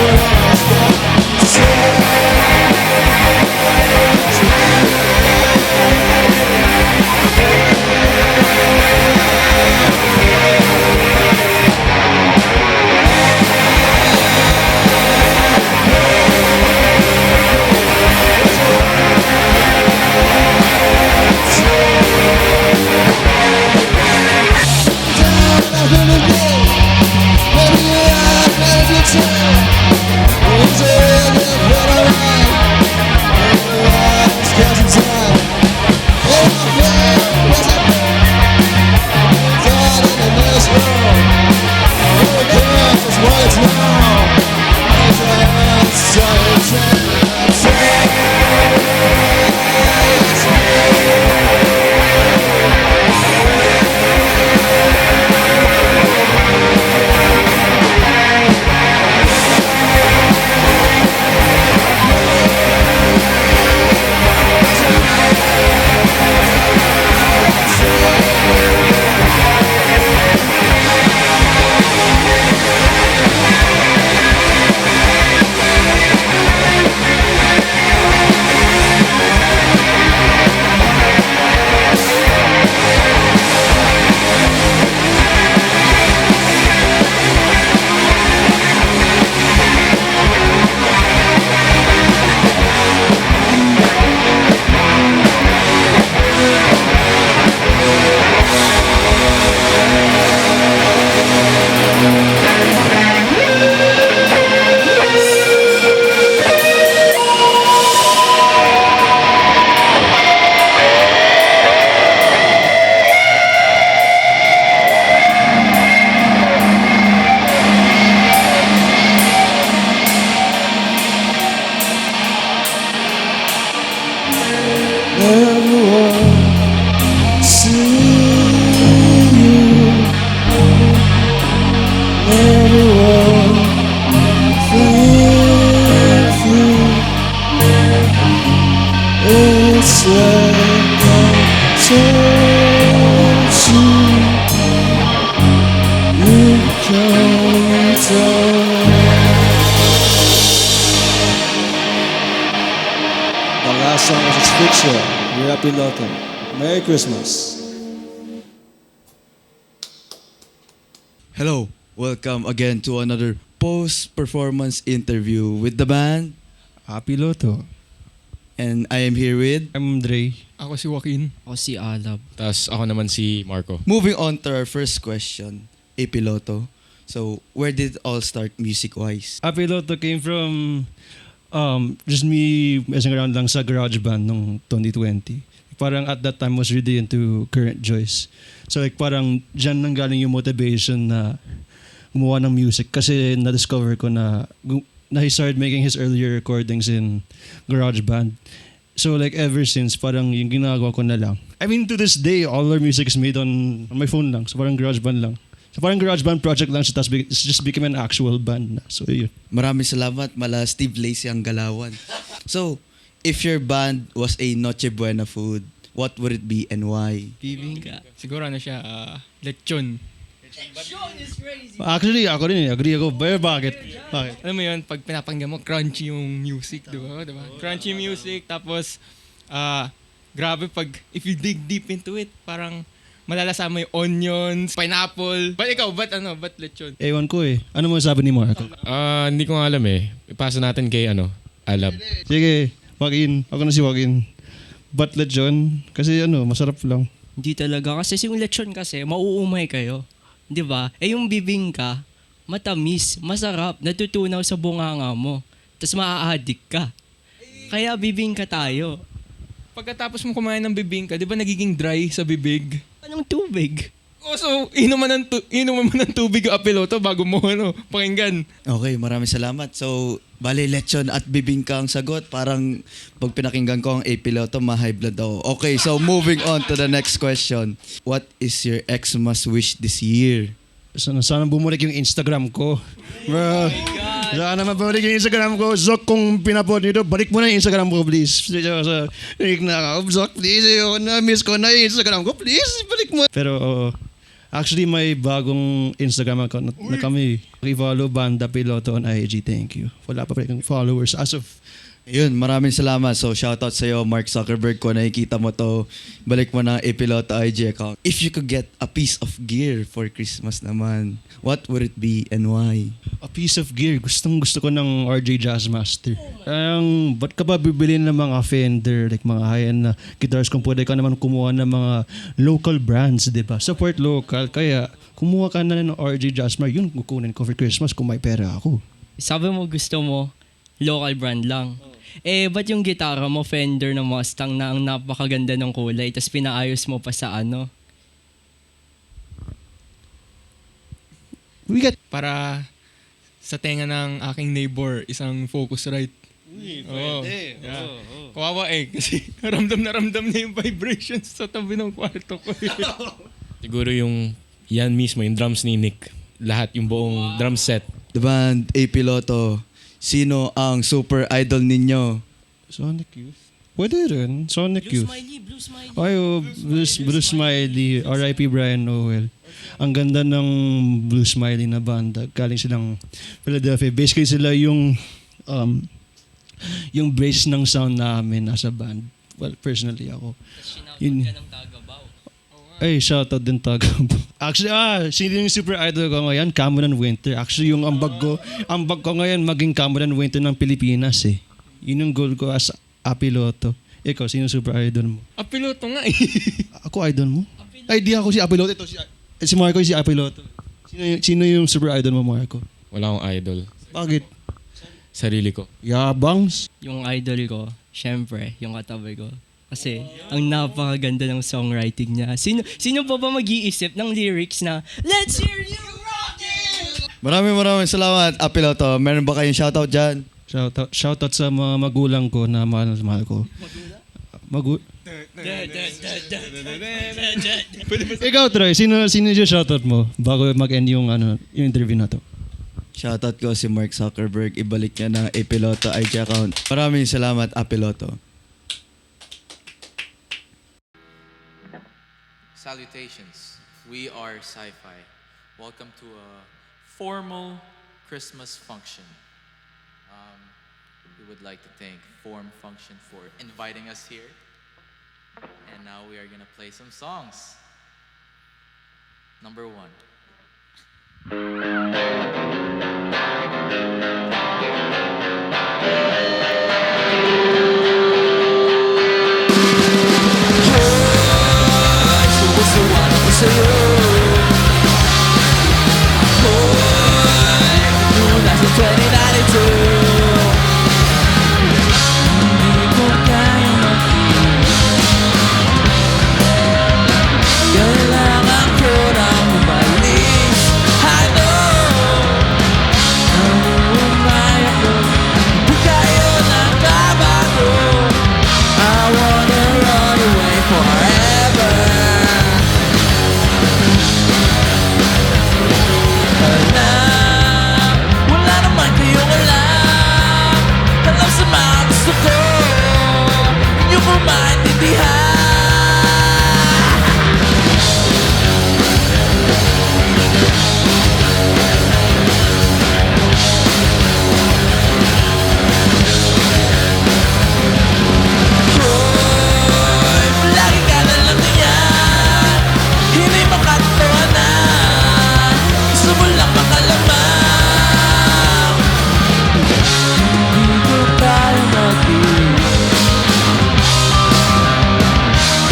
This song is its picture. You're a piloto. Merry Christmas. Hello, welcome again to another post-performance interview with the band Piloto. And I am here with I'm Dre. Ako si Joaquin. Ako si Alab. Tapos ako naman si Marco. Moving on to our first question, Piloto. So, where did it all start music-wise? Piloto came from just me messing around lang sa garage band nung 2020. Parang at that time was really into Current Joys. So like parang dyan nang galing yung motivation na gumawa ng music kasi na-discover ko na he started making his earlier recordings in garage band. So like ever since, parang yung ginagawa ko na lang. I mean to this day, all our music is made on my phone lang. So parang garage band lang. So parang garage band project lang siya, tapos it's just became an actual band na. So yun. Maraming salamat, mala Steve Lacy ang galawan. So, if your band was a Noche Buena food, what would it be and why? Bibingka. Siguro ano siya, lechon. Lechon is crazy. Actually, ako rin agree ako. Bakit? Alam mo yun, pag pinapakinggan mo, crunchy yung music, di ba? Crunchy music, tapos, grabe pag, if you dig deep into it, parang malalasama yung onions, pineapple. Ba't ikaw, ba't lechon? Ewan ko eh. Ano mo sabi ni Marco? Hindi ko nga alam eh. Ipasa natin kay, Alab. Sige, Joaquin. Ako na si Joaquin. Ba't lechon? Kasi masarap lang. Hindi talaga. Kasi yung lechon kasi, mauumay kayo. Di ba? Yung bibingka, matamis, masarap, natutunaw sa bunganga mo. Tapos maa-addict ka. Kaya bibingka tayo. Pagkatapos mo kumain ng bibingka, di ba nagiging dry sa bibig? Anong tubig? Oh, so, inuman mo ng tubig yung piloto bago mo pakinggan. Okay, maraming salamat. So, bali lechon at bibingka ang sagot. Parang pag pinakinggan ko ang piloto, ma-high blood ako. Okay, so moving on to the next question. What is your Xmas wish this year? Sana bumalik yung Instagram ko. Bro, sana mabalik yung Instagram ko. Zok, kung pinapod nito, balik mo na yung Instagram ko, please. Zok, please. Na-miss ko na yung Instagram ko. Please, balik mo. Pero, actually, may bagong Instagram account na kami. I-follow Banda Piloto on IG. Thank you. Wala pa rin followers as of. Ayun, maraming salamat. So, shoutout sa'yo, Mark Zuckerberg. Kung nakikita mo to, balik mo na Piloto IG account. If you could get a piece of gear for Christmas naman, what would it be and why? A piece of gear. Gusto ko ng RJ Jazzmaster. Ba't ka ba bibili ng mga Fender, like mga high-end na guitars kung pwede ka naman kumuha ng mga local brands, di ba? Support local. Kaya, kumuha ka na ng RJ Jazzmaster. Yun, kukunin ko for Christmas kung may pera ako. Sabi mo gusto mo, local brand lang. Ba't yung gitara mo, Fender na Mustang na ang napakaganda ng kulay, tapos pinaayos mo pa sa Para sa tenga ng aking neighbor, isang Focusrite. Pwede. Yeah. Kawawa kasi ramdam na yung vibrations sa tabi ng kwarto ko. Siguro yung yan mismo, yung drums ni Nick. Lahat, yung buong drum set. The band Piloto. Sino ang super idol ninyo? Sonic Youth. Pwede rin. Sonic Youth. Blue Smiley. Ay, Blue Smiley. R.I.P. Brian Noel. Ang ganda ng Blue Smiley na banda. Galing silang Philadelphia. Basically sila yung base ng sound namin nasa band. Well, personally ako. Yun. Ay, shoutout din Tagabaw. Actually, sino yung super idol ko ngayon? Cameron Winter. Actually, yung ambag ko ngayon maging Cameron Winter ng Pilipinas eh. Yun yung goal ko as Piloto. Ikaw, sino super idol mo? Piloto nga Ako idol mo? Ay, di ako si Piloto. Ito si Marco yung si Piloto. Sino yung super idol mo, Marco? Wala akong idol. Bakit? Sarili ko. Yabangs? Yung idol ko, syempre, yung katabi ko. Kasi ang napakaganda ng songwriting niya. Sino pa ba mag-iisip ng lyrics na Let's hear you rock it! Maraming salamat, Piloto. Meron ba kayong shoutout dyan? Shoutout sa mga magulang ko na mahal ko. Ikaw, Troy, sino yung shoutout mo bago mag-end yung interview na to? Shoutout ko si Mark Zuckerberg. Ibalik niya na Piloto IG account. Maraming salamat, Piloto. Salutations. We are Sci-Fi. Welcome to a formal Christmas function. we would like to thank Form Function for inviting us here. And now we are gonna play some songs. Number 1.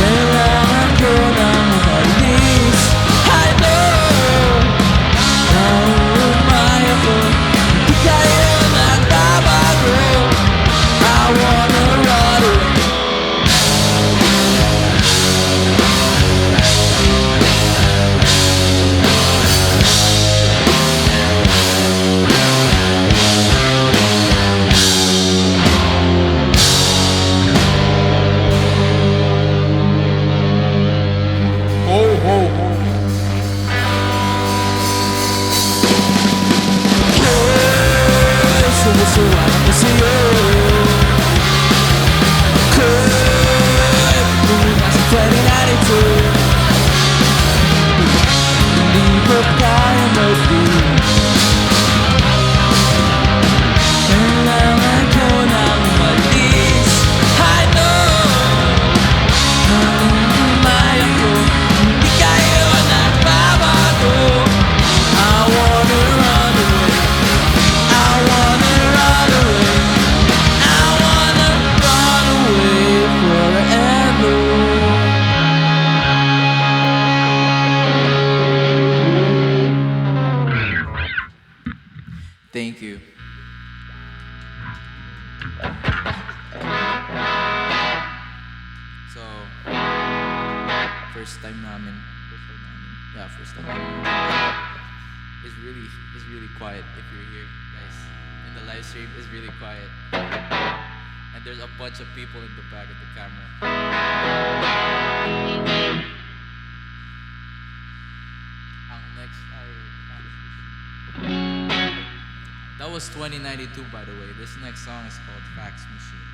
Kailangan ko nang umalis. I first time namin. Yeah, first time. It's really quiet if you're here, guys. In the live stream, it's really quiet. And there's a bunch of people in the back of the camera. Ang next ay that was 2092, by the way. This next song is called Fax Machine.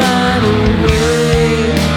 Find a way.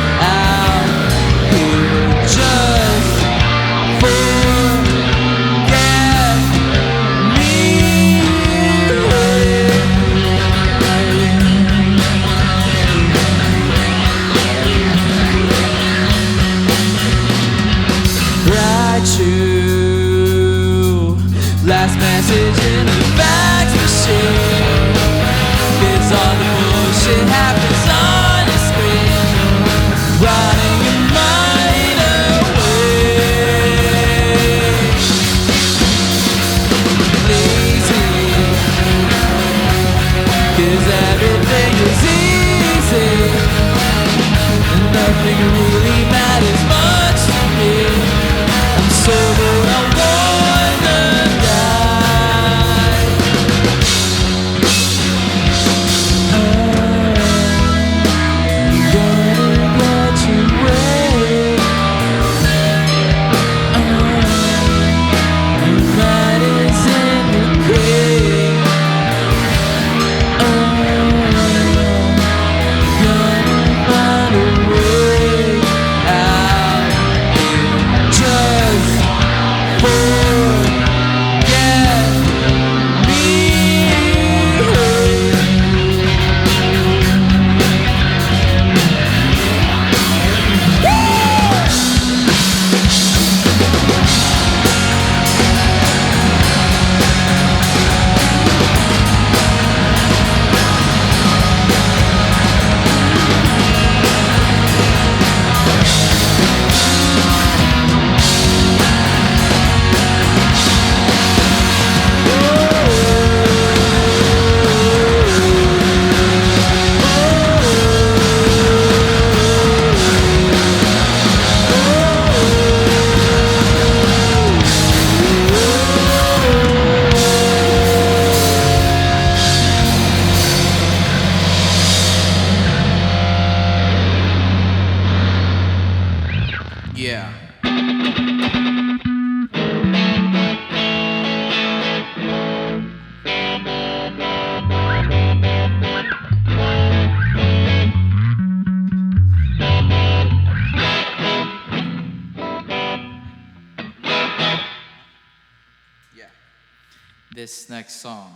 this next song.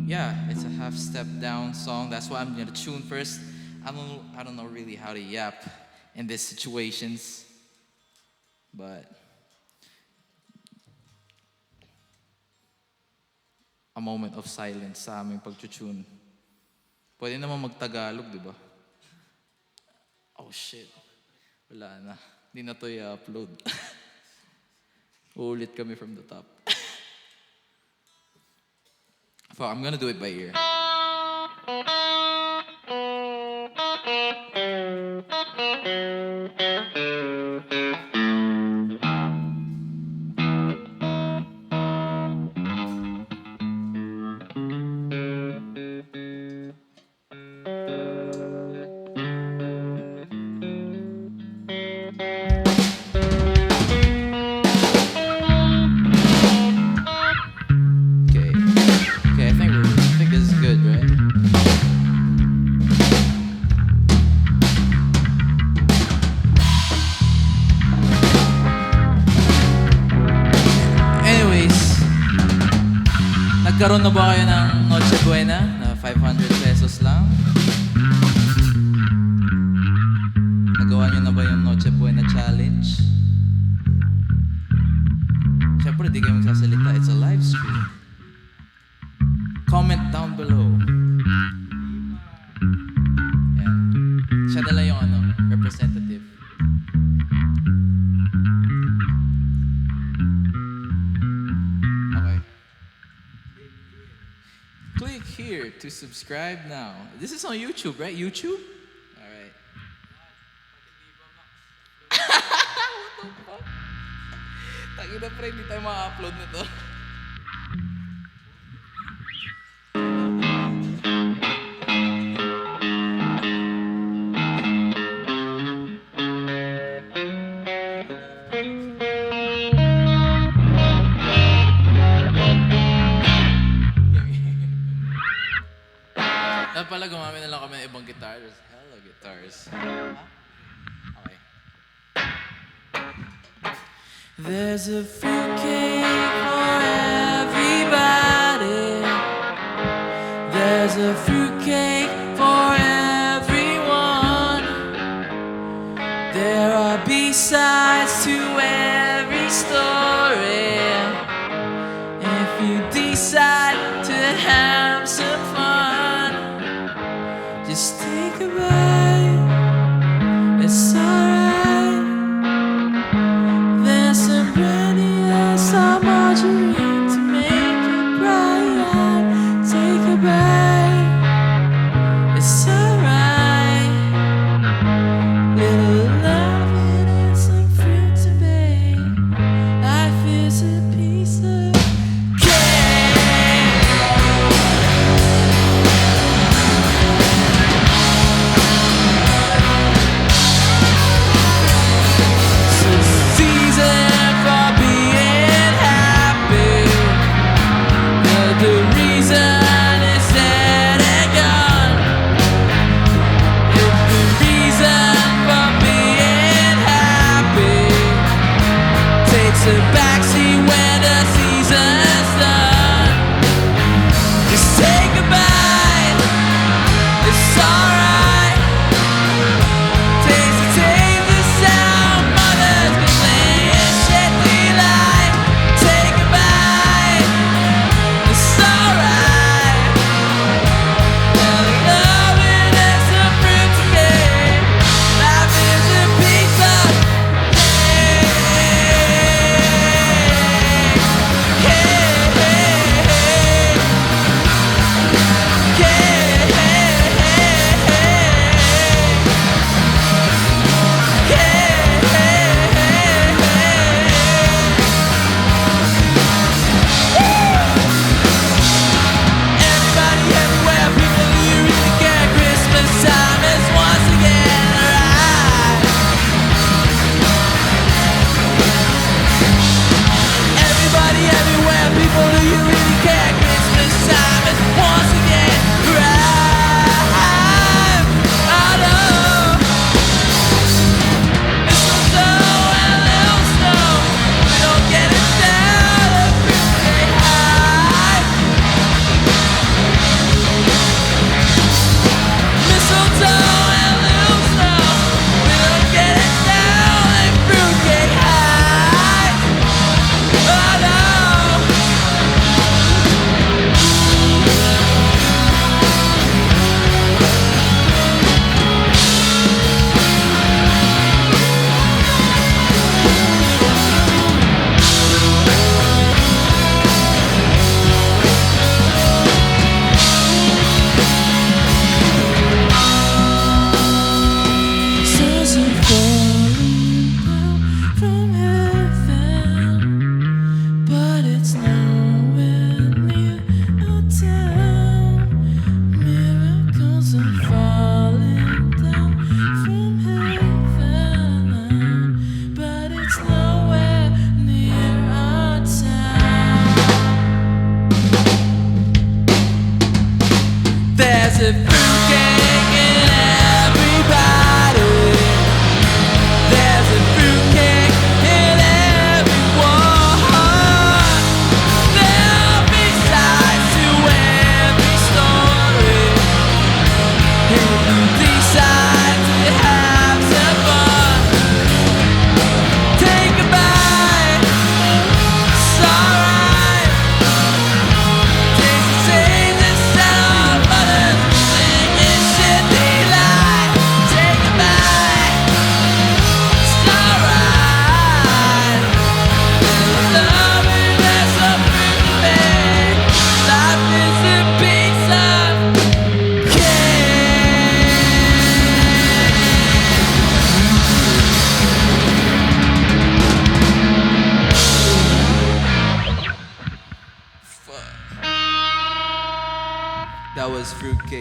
Yeah, it's a half step down song. That's why I'm gonna tune first. I don't know really how to yap in these situations, but a moment of silence sa aming pag-tune. Pwede naman mag-Tagalog, di ba? Oh shit. Wala na. Hindi na to i-upload. Uulit kami from the top. So I'm gonna do it by ear. I think this is good, right? Anyways, nagkaroon na ba kayo ng Noche Buena na 500 pesos lang? Nagawa nyo na ba yung Noche Buena Challenge? Siyempre, di kayo magsasalita. It's a live stream. Comment down below. Yan. Siya na lang yung representative. Okay. Click here to subscribe now. This is on YouTube, right? YouTube? Alright. What the fuck? Tangina pre, hindi tayo ma-upload na to. Dapat pala gumamit na lang kami ng ibang guitar. There's hella guitars. Okay. There's a fruitcake for everybody. There's a fruitcake for everyone. There are B-sides to every story. If you decide to have some fun, just take a bite, it's alright. There's some brandy and some margarine to make it bright. Take a bite,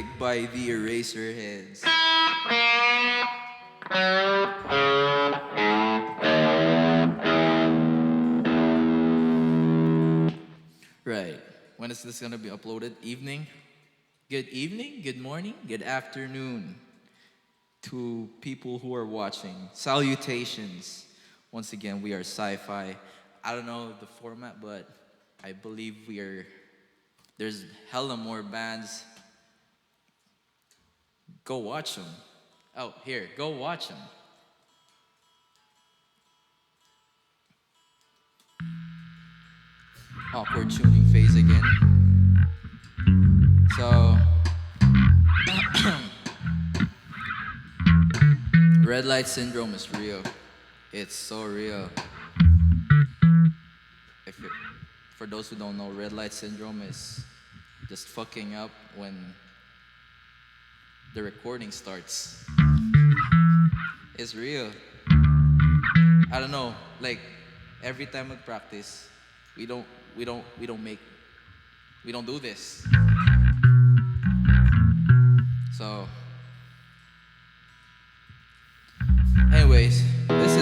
kicked by the eraser heads. Right. When is this gonna be uploaded? Evening? Good evening, good morning, good afternoon to people who are watching. Salutations. Once again, we are sci-fi. I don't know the format, but I believe there's hella more bands. Go watch them. Oh, here, go watch them. Awkward tuning phase again. So, red light syndrome is real. It's so real. For those who don't know, red light syndrome is just fucking up when the recording starts. It's real. I don't know, like every time we practice, we don't do this. So, anyways, this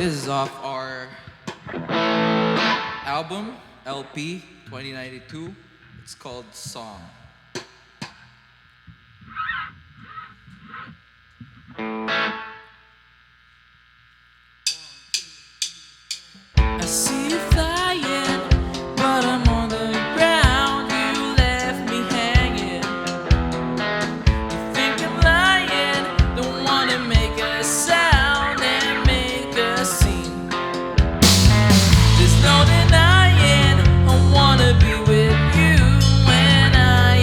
is off our album LP 2092. It's called Song. I see you flying, but I'm on the ground. You left me hanging. You think I'm lying, don't wanna make a sound and make a scene. There's no denying, I wanna be with you when I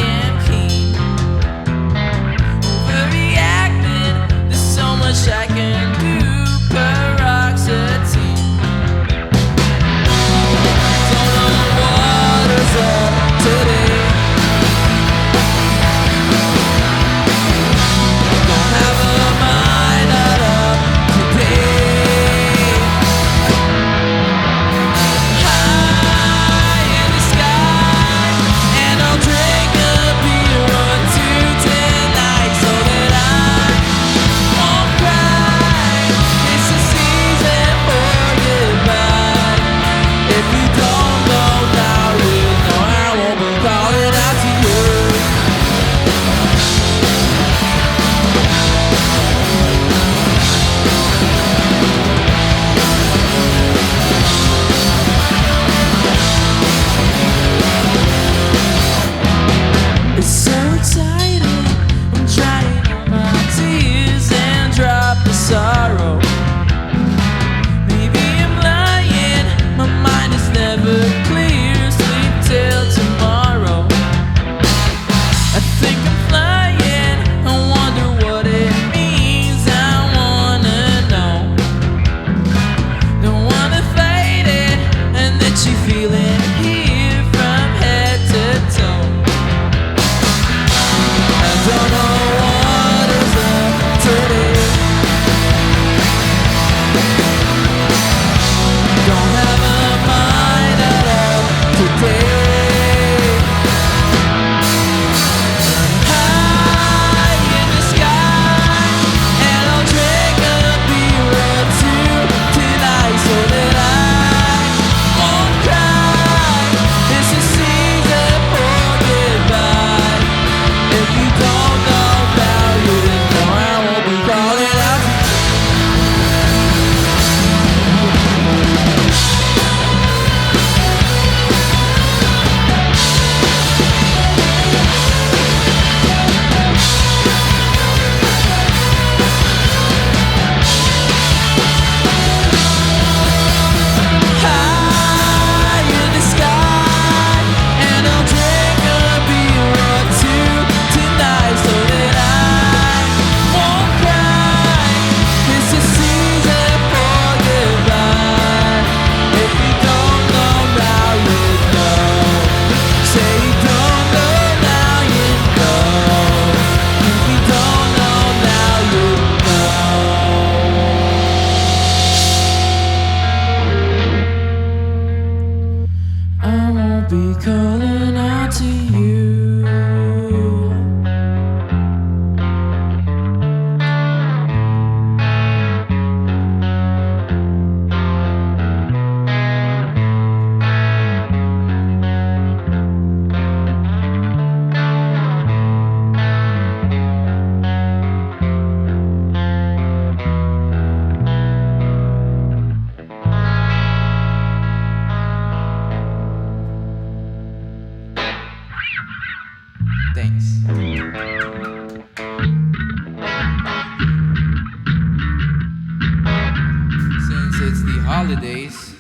holidays.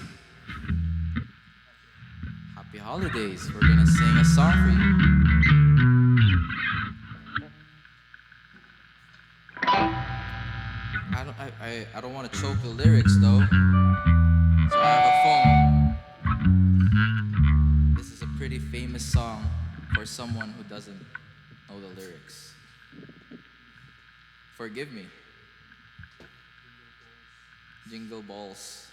Happy holidays. We're gonna sing a song for you. I don't want to choke the lyrics though. So I have a phone. This is a pretty famous song for someone who doesn't know the lyrics. Forgive me. Jingle balls.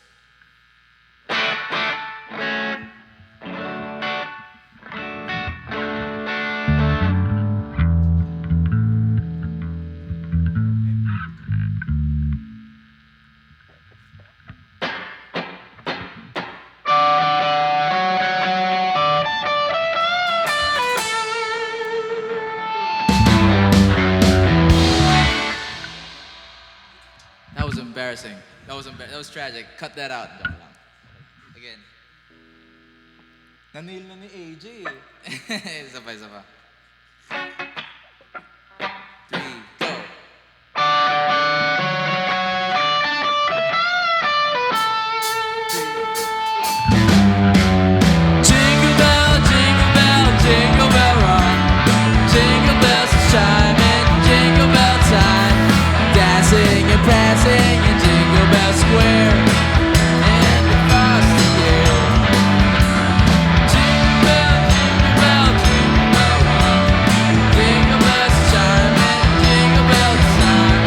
That was embarrassing. That was tragic. Cut that out. Joke lang. Again. Nanil na ni AJ eh. Isa pa. Jingle bell, jingle bell rock. Jingle bells are chiming, jingle bell time. Dancing and prancing in Jingle Bell Square. And the frosty air. Jingle bell, jingle bell rock. Jingle bells are chiming, jingle bell time.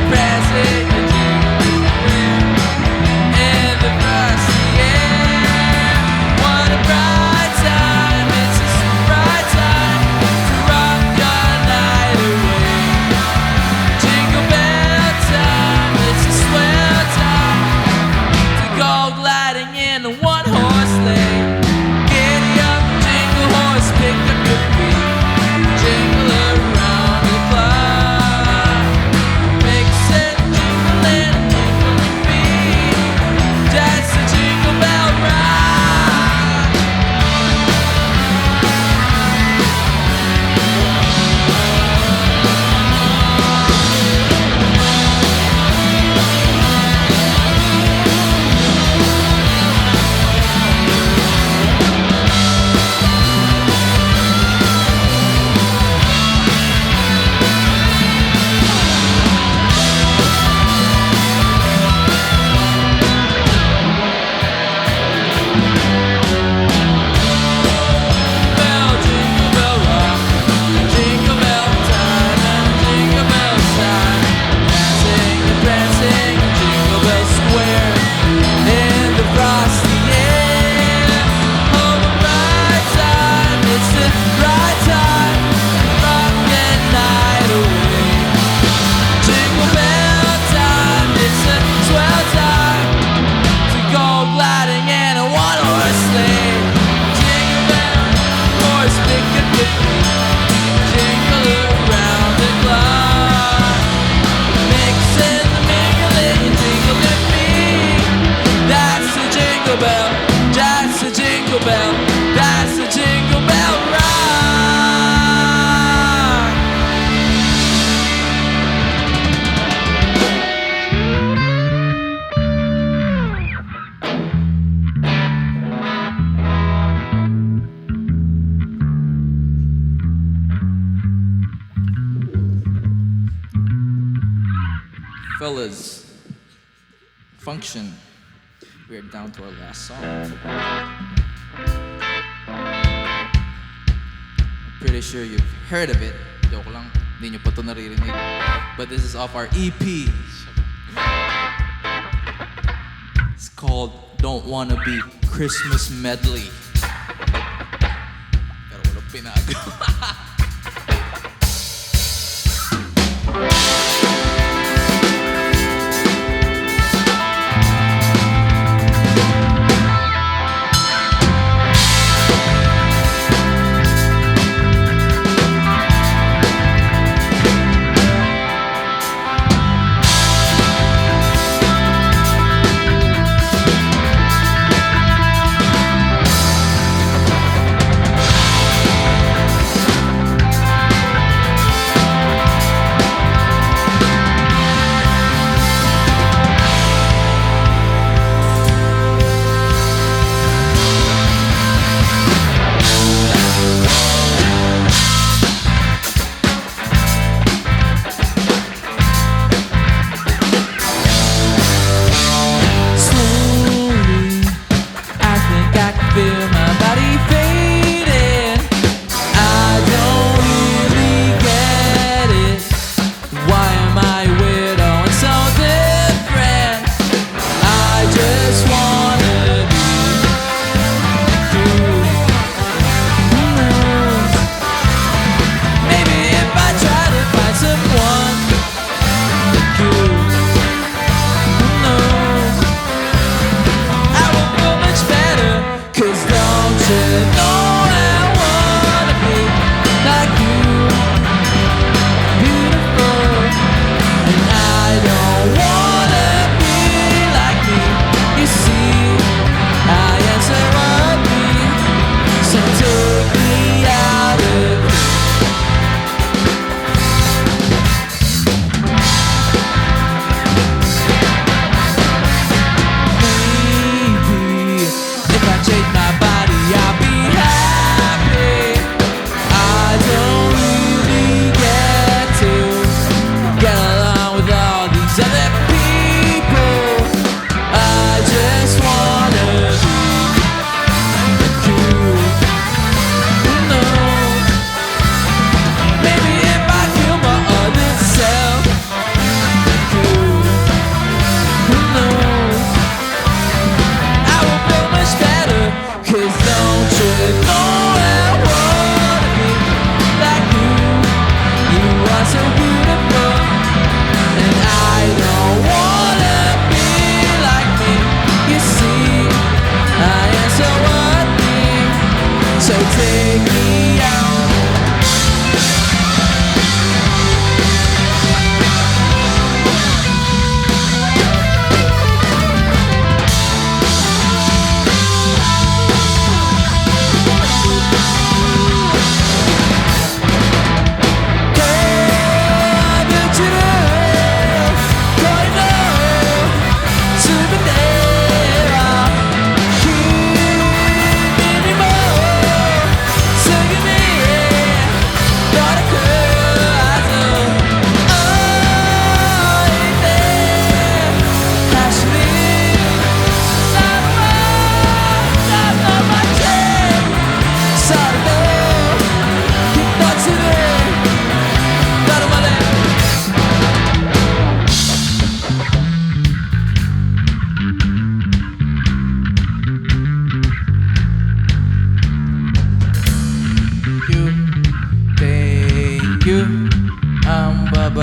Prancing in Jingle Bell Square. And the frosty air. What a bright time, it's a bright time to rock your night away. Jingle bell time, it's a swell time to go gliding in a one-horse sleigh. Giddy up, jingle horse, pick up your feet, jingle around the clock. Mix it, jingling, jingling feet. That's the Jingle Bell ride. Bell, jingle bell rock, jingle bell time and jingle bell time. Dancing and prancing in Jingle Bell Square in the frosty air. Oh, the right time, it's the right time to rock that night away. Jingle bell time, it's a swell time to go gliding in a one-horse sleigh. Jingle bell, horse pick up your feet, jingle around the clock. Mixing the mingling, you jingle with me. That's the Jingle Bell, that's the Jingle Bell, that's the Jingle Bell ride. Fellas, function. We're down to our last song. I'm pretty sure you've heard of it. Joke lang, hindi nyo pa ito naririnig. But this is off our EP. It's called Don't Wanna Be Christmas Medley. Pero wala pinagawa.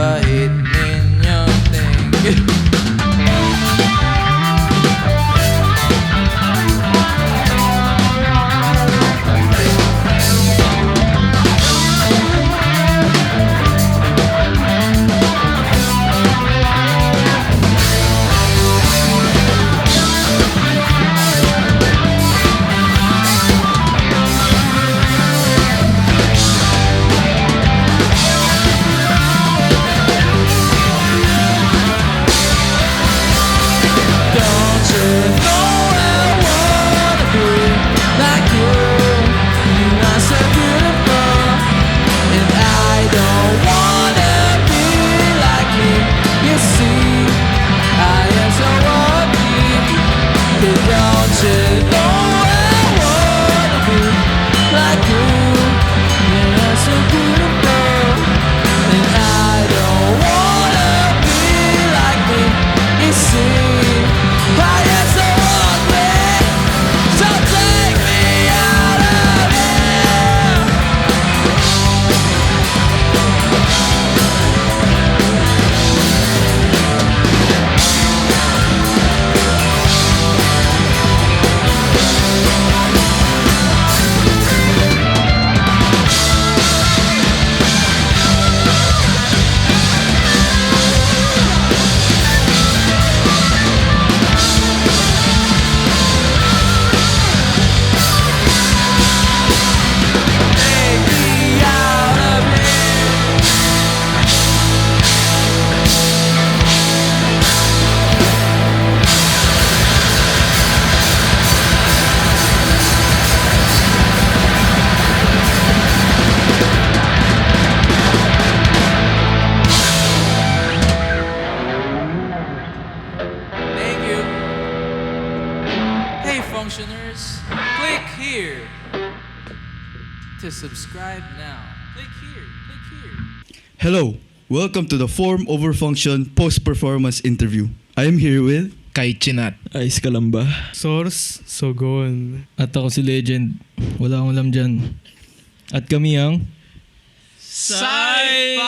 kahit ninyong tingin. Functioners, click here to subscribe now. Click here, click here. Hello, welcome to the Form Over Function post-performance interview. I am here with Kay Chinat. Ayos ka lang ba? Source, Sogon. At ako si Legend. Wala akong alam dyan. At kami ang... Sci-fi!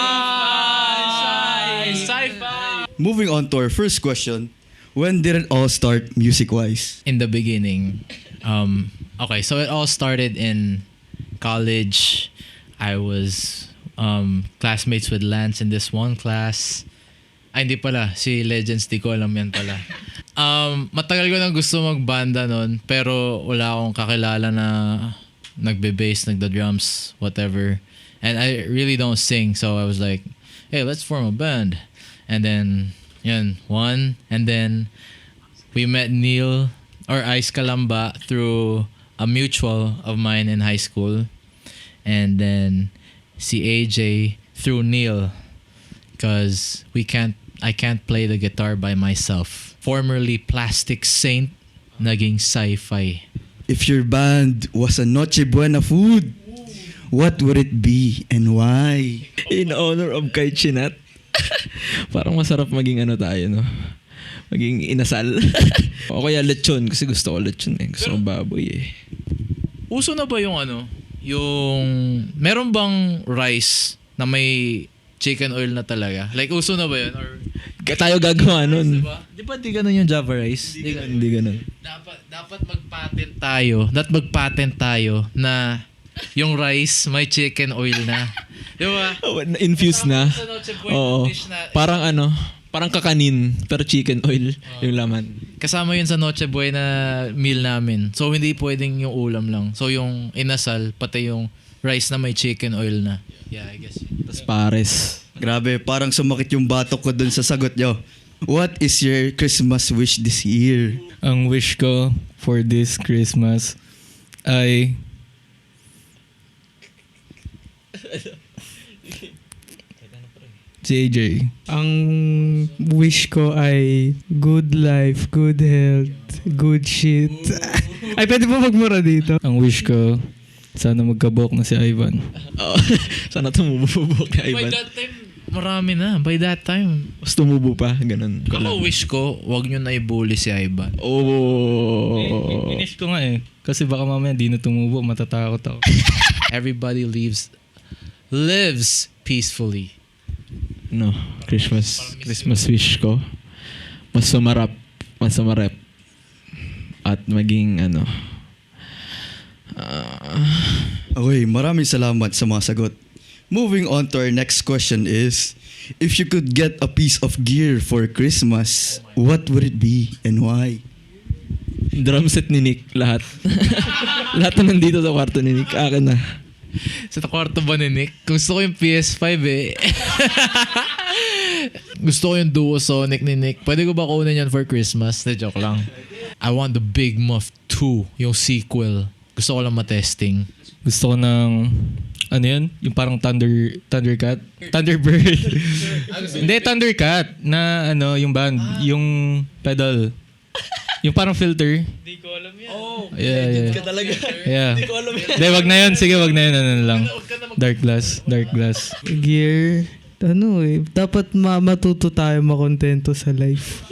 Moving on to our first question. When did it all start music-wise? In the beginning. Okay, so it all started in college. I was classmates with Lance in this one class. Ay, hindi pala. Si Legends, di ko alam yan pala. Matagal ko nang gusto magbanda nun, pero wala akong kakilala na nagbe-bass, nagda-drums, whatever. And I really don't sing, so I was like, hey, let's form a band. And then, yun, one. And then, we met Neil, or Ice Kalamba, through a mutual of mine in high school. And then, si AJ through Neil. Because I can't play the guitar by myself. Formerly Plastic Saint, naging sci-fi. If your band was a Noche Buena food, what would it be and why? In honor of Kay Chinat. Parang masarap maging ano tayo, no? Maging inasal. O kaya lechon, kasi gusto ko lechon eh. Gusto ko baboy eh. Uso na ba yung ano? Yung... Meron bang rice na may chicken oil na talaga? Like, uso na ba yun? Or... Tayo gagawa nun. Di ba di ganun yung Java rice? Di ganun. Dapat magpatent tayo na yung rice may chicken oil na. Di ba? Infused na. Oo. Parang ano, parang kakanin, pero chicken oil yung laman. Kasama yun sa Noche Buena meal namin. So, hindi pwedeng yung ulam lang. So, yung inasal, pati yung rice na may chicken oil na. Yeah, I guess. Tas pares. Grabe, parang sumakit yung batok ko dun sa sagot nyo. What is your Christmas wish this year? Ang wish ko for this Christmas ay... JJ. Ang wish ko ay good life, good health, good shit. Ay, pwede ba magmura dito? Ang wish ko, sana magkabok na si Ivan. Sana tumububok ni Ivan. By that time, marami na. By that time. Mas tumubo pa. Ganun. Ako wish ko, wag nyo na i-bully si Ivan. Oh. Finish ko nga eh. Kasi baka mamaya di na tumubo. Matatakot ako. Everybody lives peacefully. no, Christmas wish ko, mas sumarap at maging Okay, maraming salamat sa mga sagot. Moving on to our next question is, if you could get a piece of gear for Christmas, what would it be and why? drum set ni Nick, lahat. Lahat na nandito sa kwarto ni Nick, akin na. Sa kwarto ba ni Nick? Gusto ko yung PS5 eh. Gusto ko yung Duo Sonic ni Nick. Pwede ko ba kunin yan for Christmas? Na joke lang. I want the Big Muff 2, yung sequel. Gusto ko lang matesting. Gusto ko ng, ano yan? Yung parang Thundercat? Thunderbird. Hindi, Thundercat. Na yung band. Yung pedal. Yung parang filter. Hindi ko alam yan. Oh, yeah. Ka talaga. Yeah. Hindi ko alam yan. Hindi, wag na yun. Sige, wag na yun. Ano lang. Dark glass. Gear. Dapat matuto tayo makontento sa life.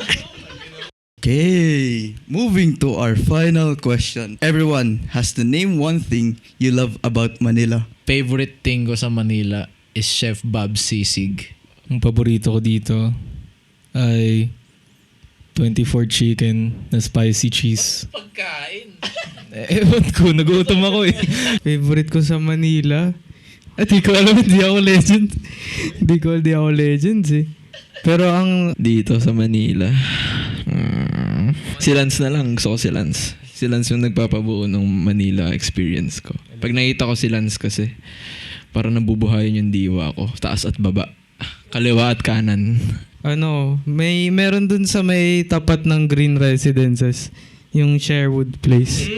Okay, moving to our final question. Everyone has to name one thing you love about Manila. Favorite thing ko sa Manila is Chef Bob's Sisig. Ang paborito ko dito ay 24 chicken na spicy cheese. Pagkain. Ewan ko, nagutom ako eh. Favorite ko sa Manila? At di ko alam, hindi ako legends eh. Pero ang dito sa Manila, si Lance na lang. Gusto ko si Lance. Si Lance yung nagpapabuo ng Manila experience ko. Pag nakita ko si Lance kasi, parang nabubuhayin yung diwa ko. Taas at baba. Kaliwa at kanan. Meron dun sa may tapat ng Green Residences, yung Sherwood Place.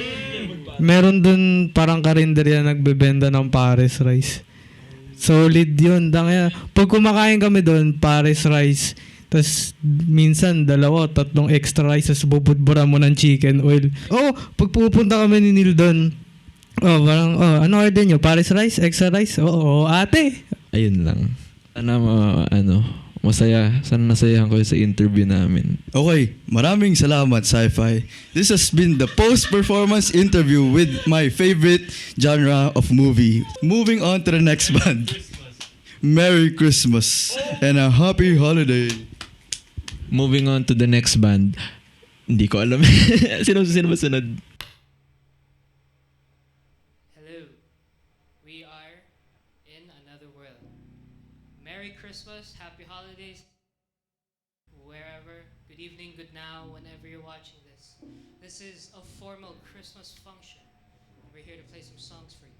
Meron dun parang karinderya nagbebenta ng Paris rice. Solid yun. Pag kumakain kami dun, Paris rice, tas minsan 2-3 extra rice, tas bubudbura mo ng chicken oil. Pag pupunta kami ni Neil dun, ano order nyo? Paris rice? Extra rice? Oo, ate. Ayun lang. Masaya. Sana nasayahan ko sa interview namin. Okay, maraming salamat, Sci-Fi. This has been the post-performance interview with my favorite genre of movie. Moving on to the next band. Merry Christmas and a happy holiday. Moving on to the next band. Hindi ko alam. Sino ba sunod? Hello. We are in another world. Merry Christmas, happy holidays, wherever. Good evening, good now, whenever you're watching this. This is a formal Christmas function, and we're here to play some songs for you.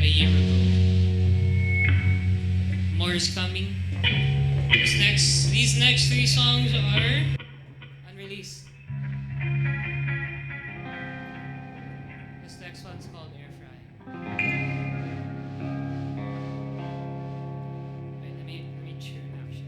a year ago. More is coming. These next three songs are unreleased. This next one's called Air Fry. Wait, let me tune actually.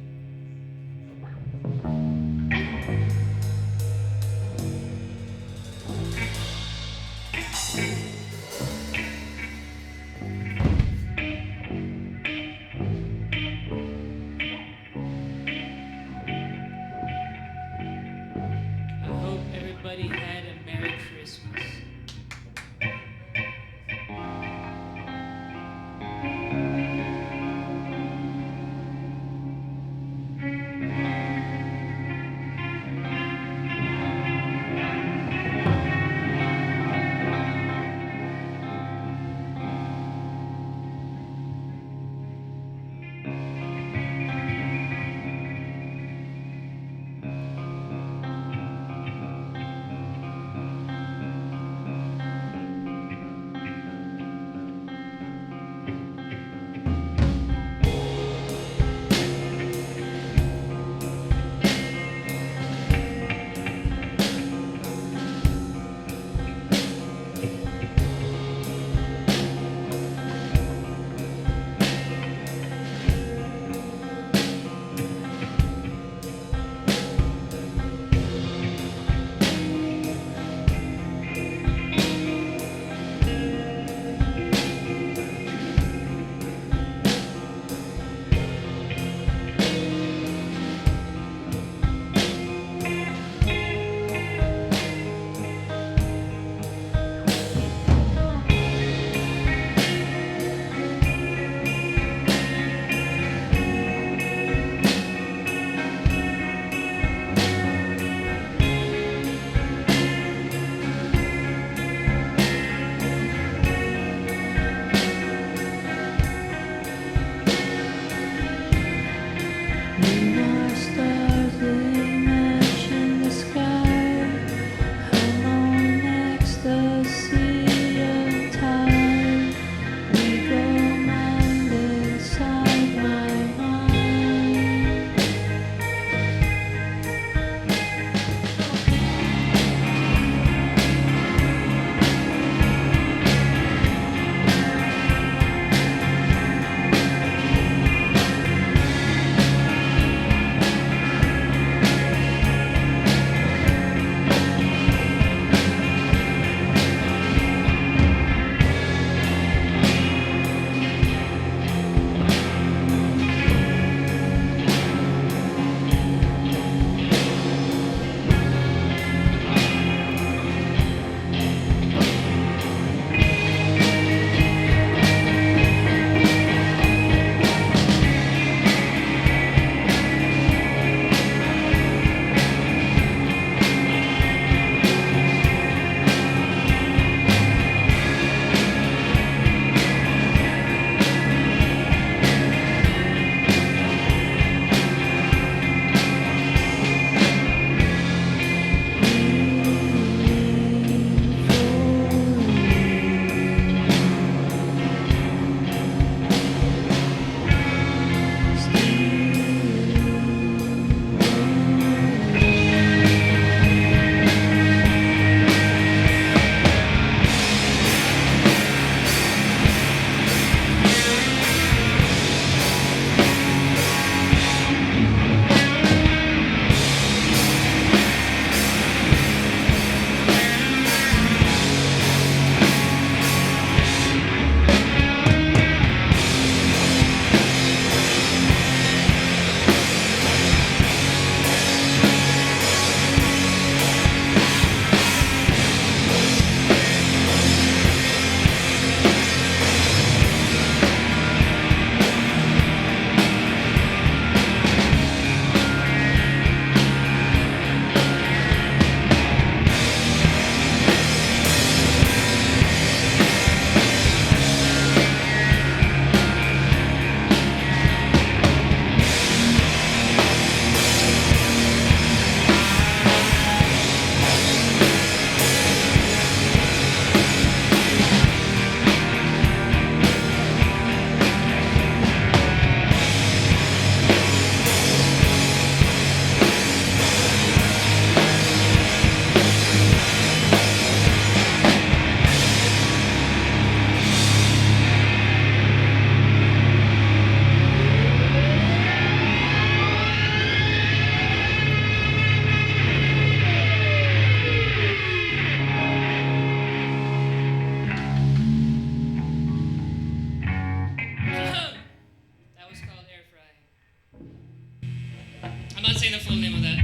not saying the full name of that.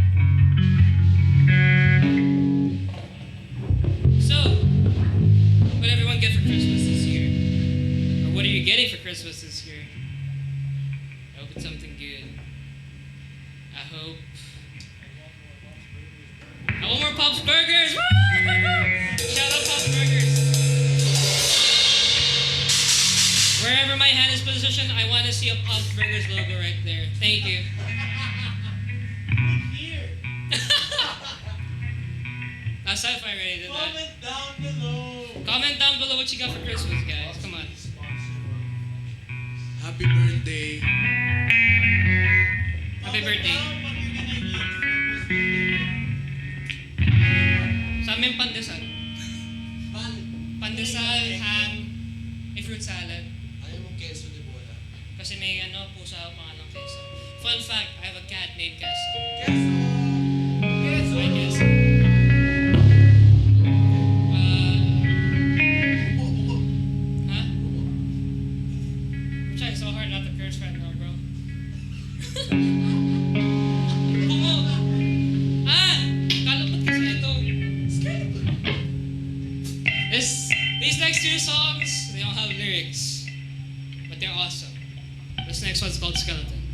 So, what did everyone get for Christmas this year? Or what are you getting for Christmas this year? I hope it's something good. I want more Pops Burgers! Woo! Shout out Pops Burgers! Wherever my hand is positioned, I want to see a Pops Burgers logo right there. Thank you. Sci-fi already did that. Comment down below what you got for Christmas, guys. Come on. Happy birthday. Happy birthday. Sa amin pandesal. Pandesal, ham, may fruit salad. Ayaw mo queso de bola. Kasi may pusa pangalang queso. Fun fact, I have a cat named Queso. Queso! Hi, Queso. Huh? I'm trying so hard not to curse right now, bro. Bungo! Kalapot kasi ito. These next two songs, they don't have lyrics, but they're awesome. This next one's called Skeleton.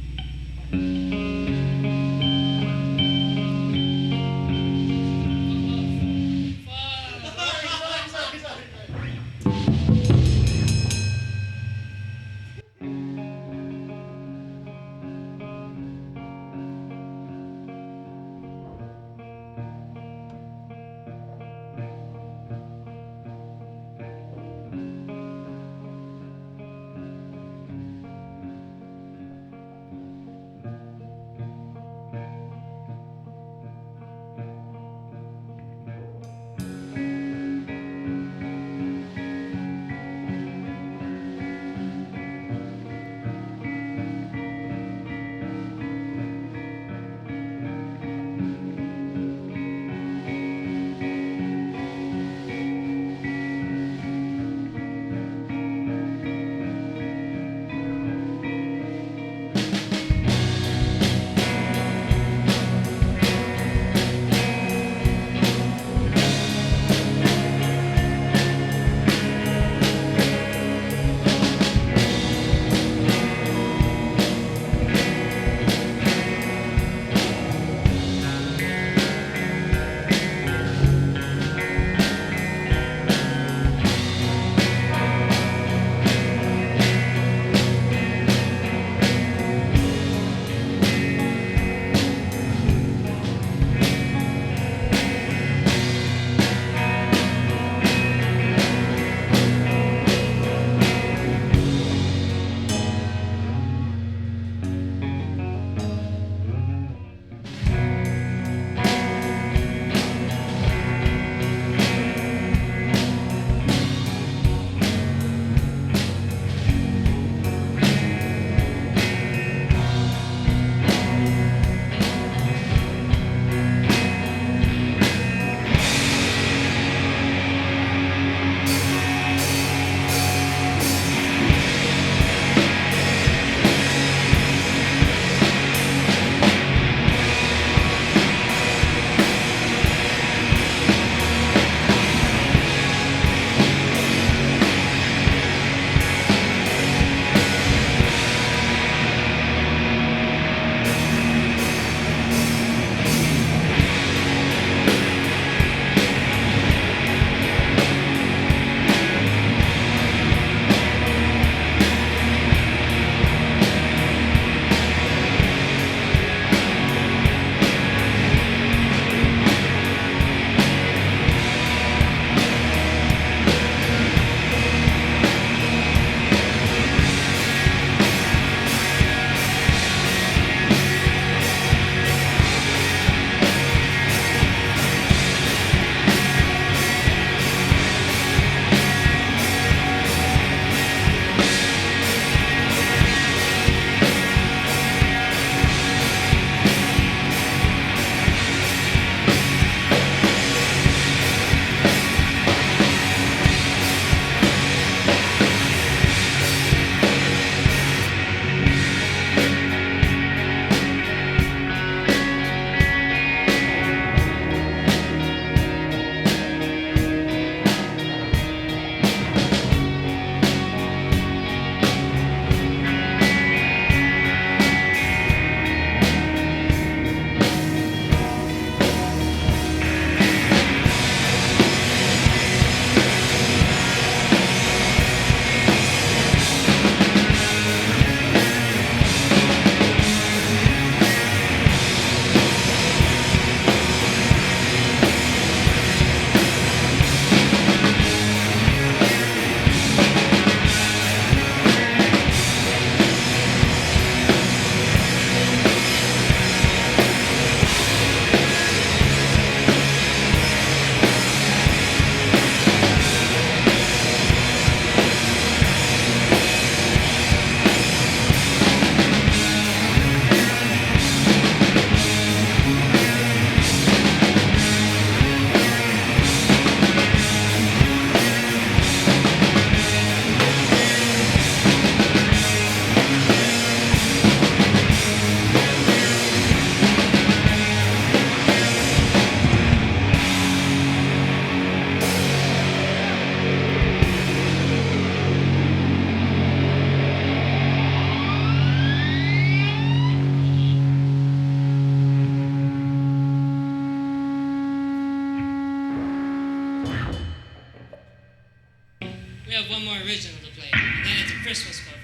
Christmas cover.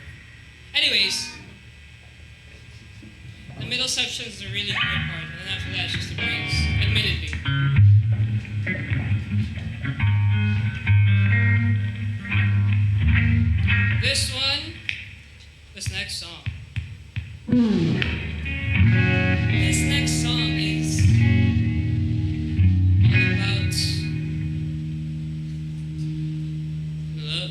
Anyways, the middle section is the really hard part, and then after that, it's just the breaks, admittedly. This one, this next song. This next song is all about love.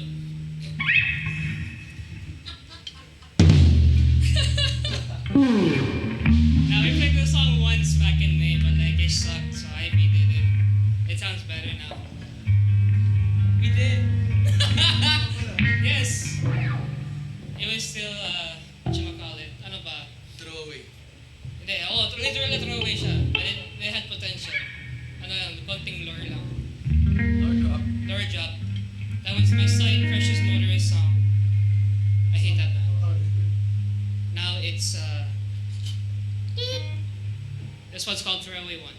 Now we played this song once back in May, but like it sucked, so I redid it. It sounds better now. We did. Yes. It was still whatchamacallit, ano ba? Throwaway. Hindi, literally throwaway siya. But it had potential. Ano lang, konting lore lang. Lore drop. That was my side Precious Motorist song. I hate that band. Now it's this one's called Throwaway One.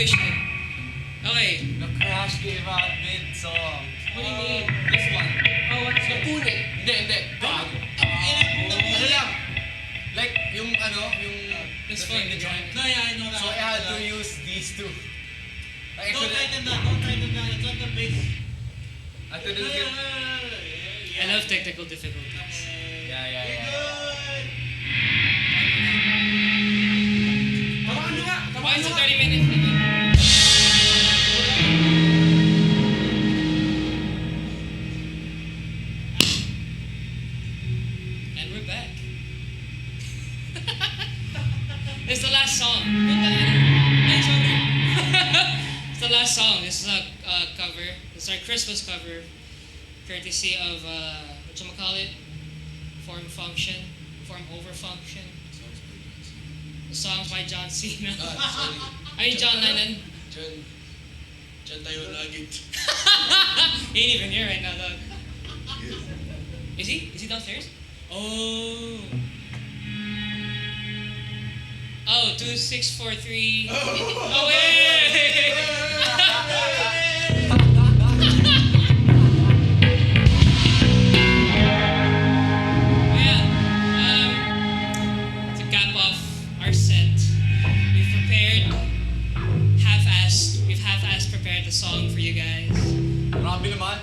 Fishing. Okay. The crash came out mid-song. What do you mean? This one. Oh, what's it? Napunit. Hindi. Gago. Ano lang? Like, yung This the thing, one. the joint. No, yeah, I know that. So I had to use these two. Like, Don't tighten that. It's not the bass. I couldn't get... I love technical difficulties. Yeah. Why is it 30 minutes? And we're back. It's the last song. It's the last song. This is a cover. It's our Christmas cover, courtesy of whatchamacallit? Form over function. The song's by John Cena. Sorry. Ay, John Lennon. Diyan tayo lagi. He ain't even here right now, dog. Is he? Is he downstairs? Oh. Oh, 2643. Oh, wait. To cap off our set, we've half-assed prepared the song for you guys. Grabe naman.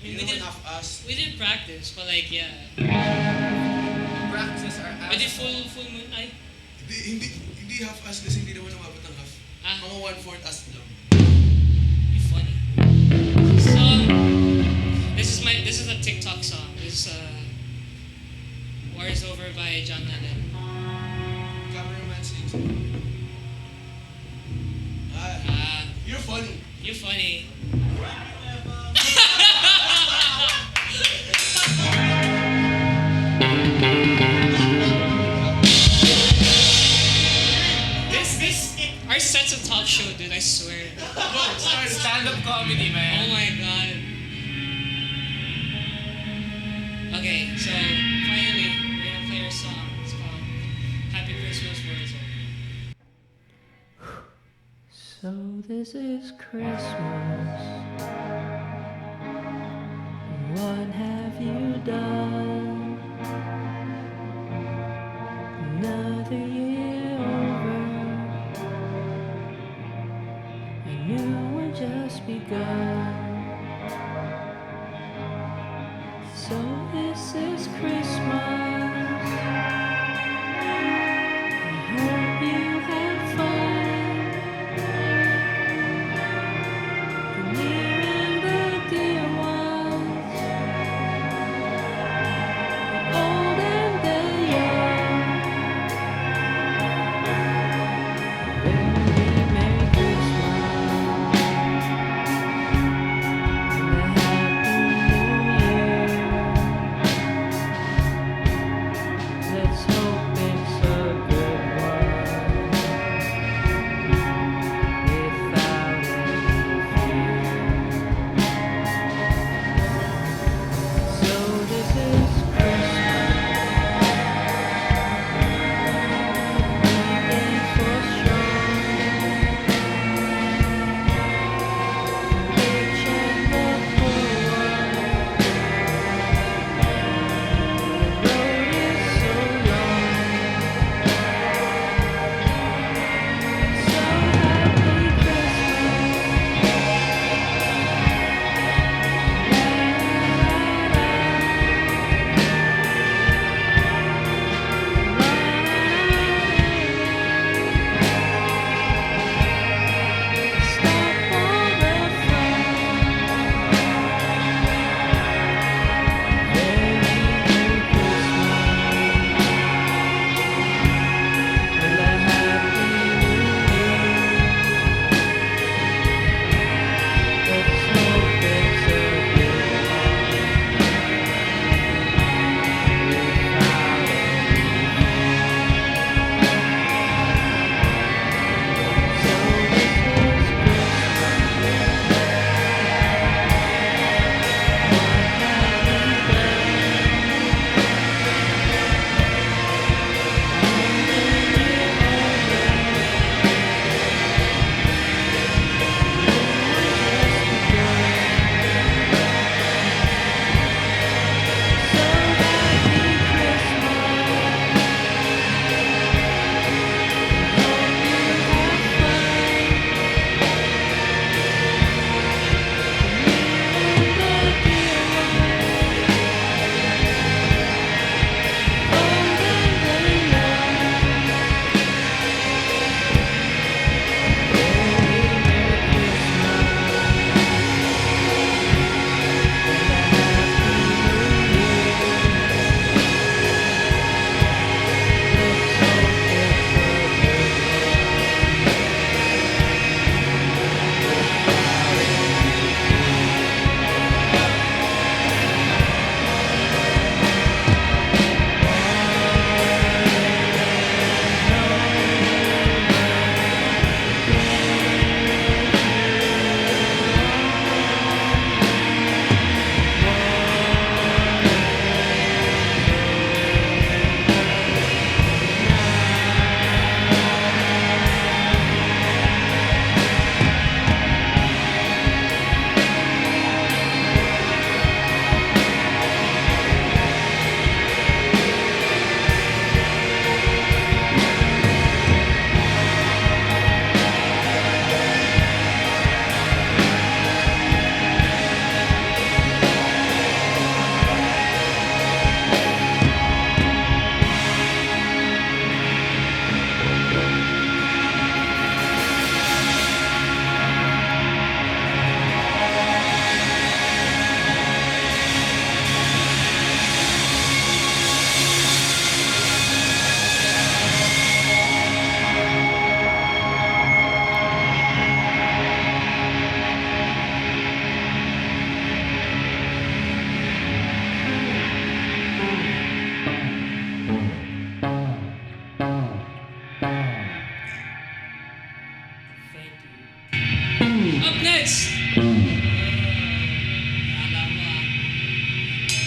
We didn't practice, but like, yeah. Practices are We did full moon. Ay. Hindi half-ass kasi hindi naman umabot ng half. Mga 1/4 as lang. You funny. So, this is a TikTok song. This is War is Over by John Lennon. Cameraman sings. You're funny. You're funny. Our set's a talk show, dude, I swear. Stand-up comedy, man. Oh my god. Okay, so finally, we're gonna play our song. It's called Happy Christmas, War is Over. So this is Christmas. What have you done? Another year over. I knew it just begun. So this is Christmas. I hope you had fun. The near and the dear ones, the old and the young. Very Merry Christmas. Up next!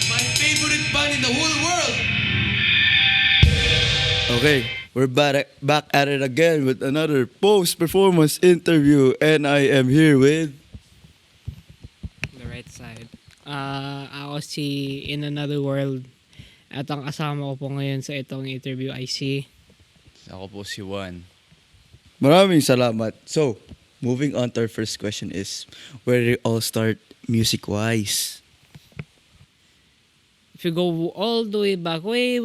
My favorite band in the whole world! Okay, we're back at it again with another post-performance interview, and I am here with... The right side. Ako si In Another World. At ang kasama ko po ngayon sa itong interview ay si... Ako po si Juan. Maraming salamat. So, moving on to our first question is, where do you all start music-wise? If you go all the way back, way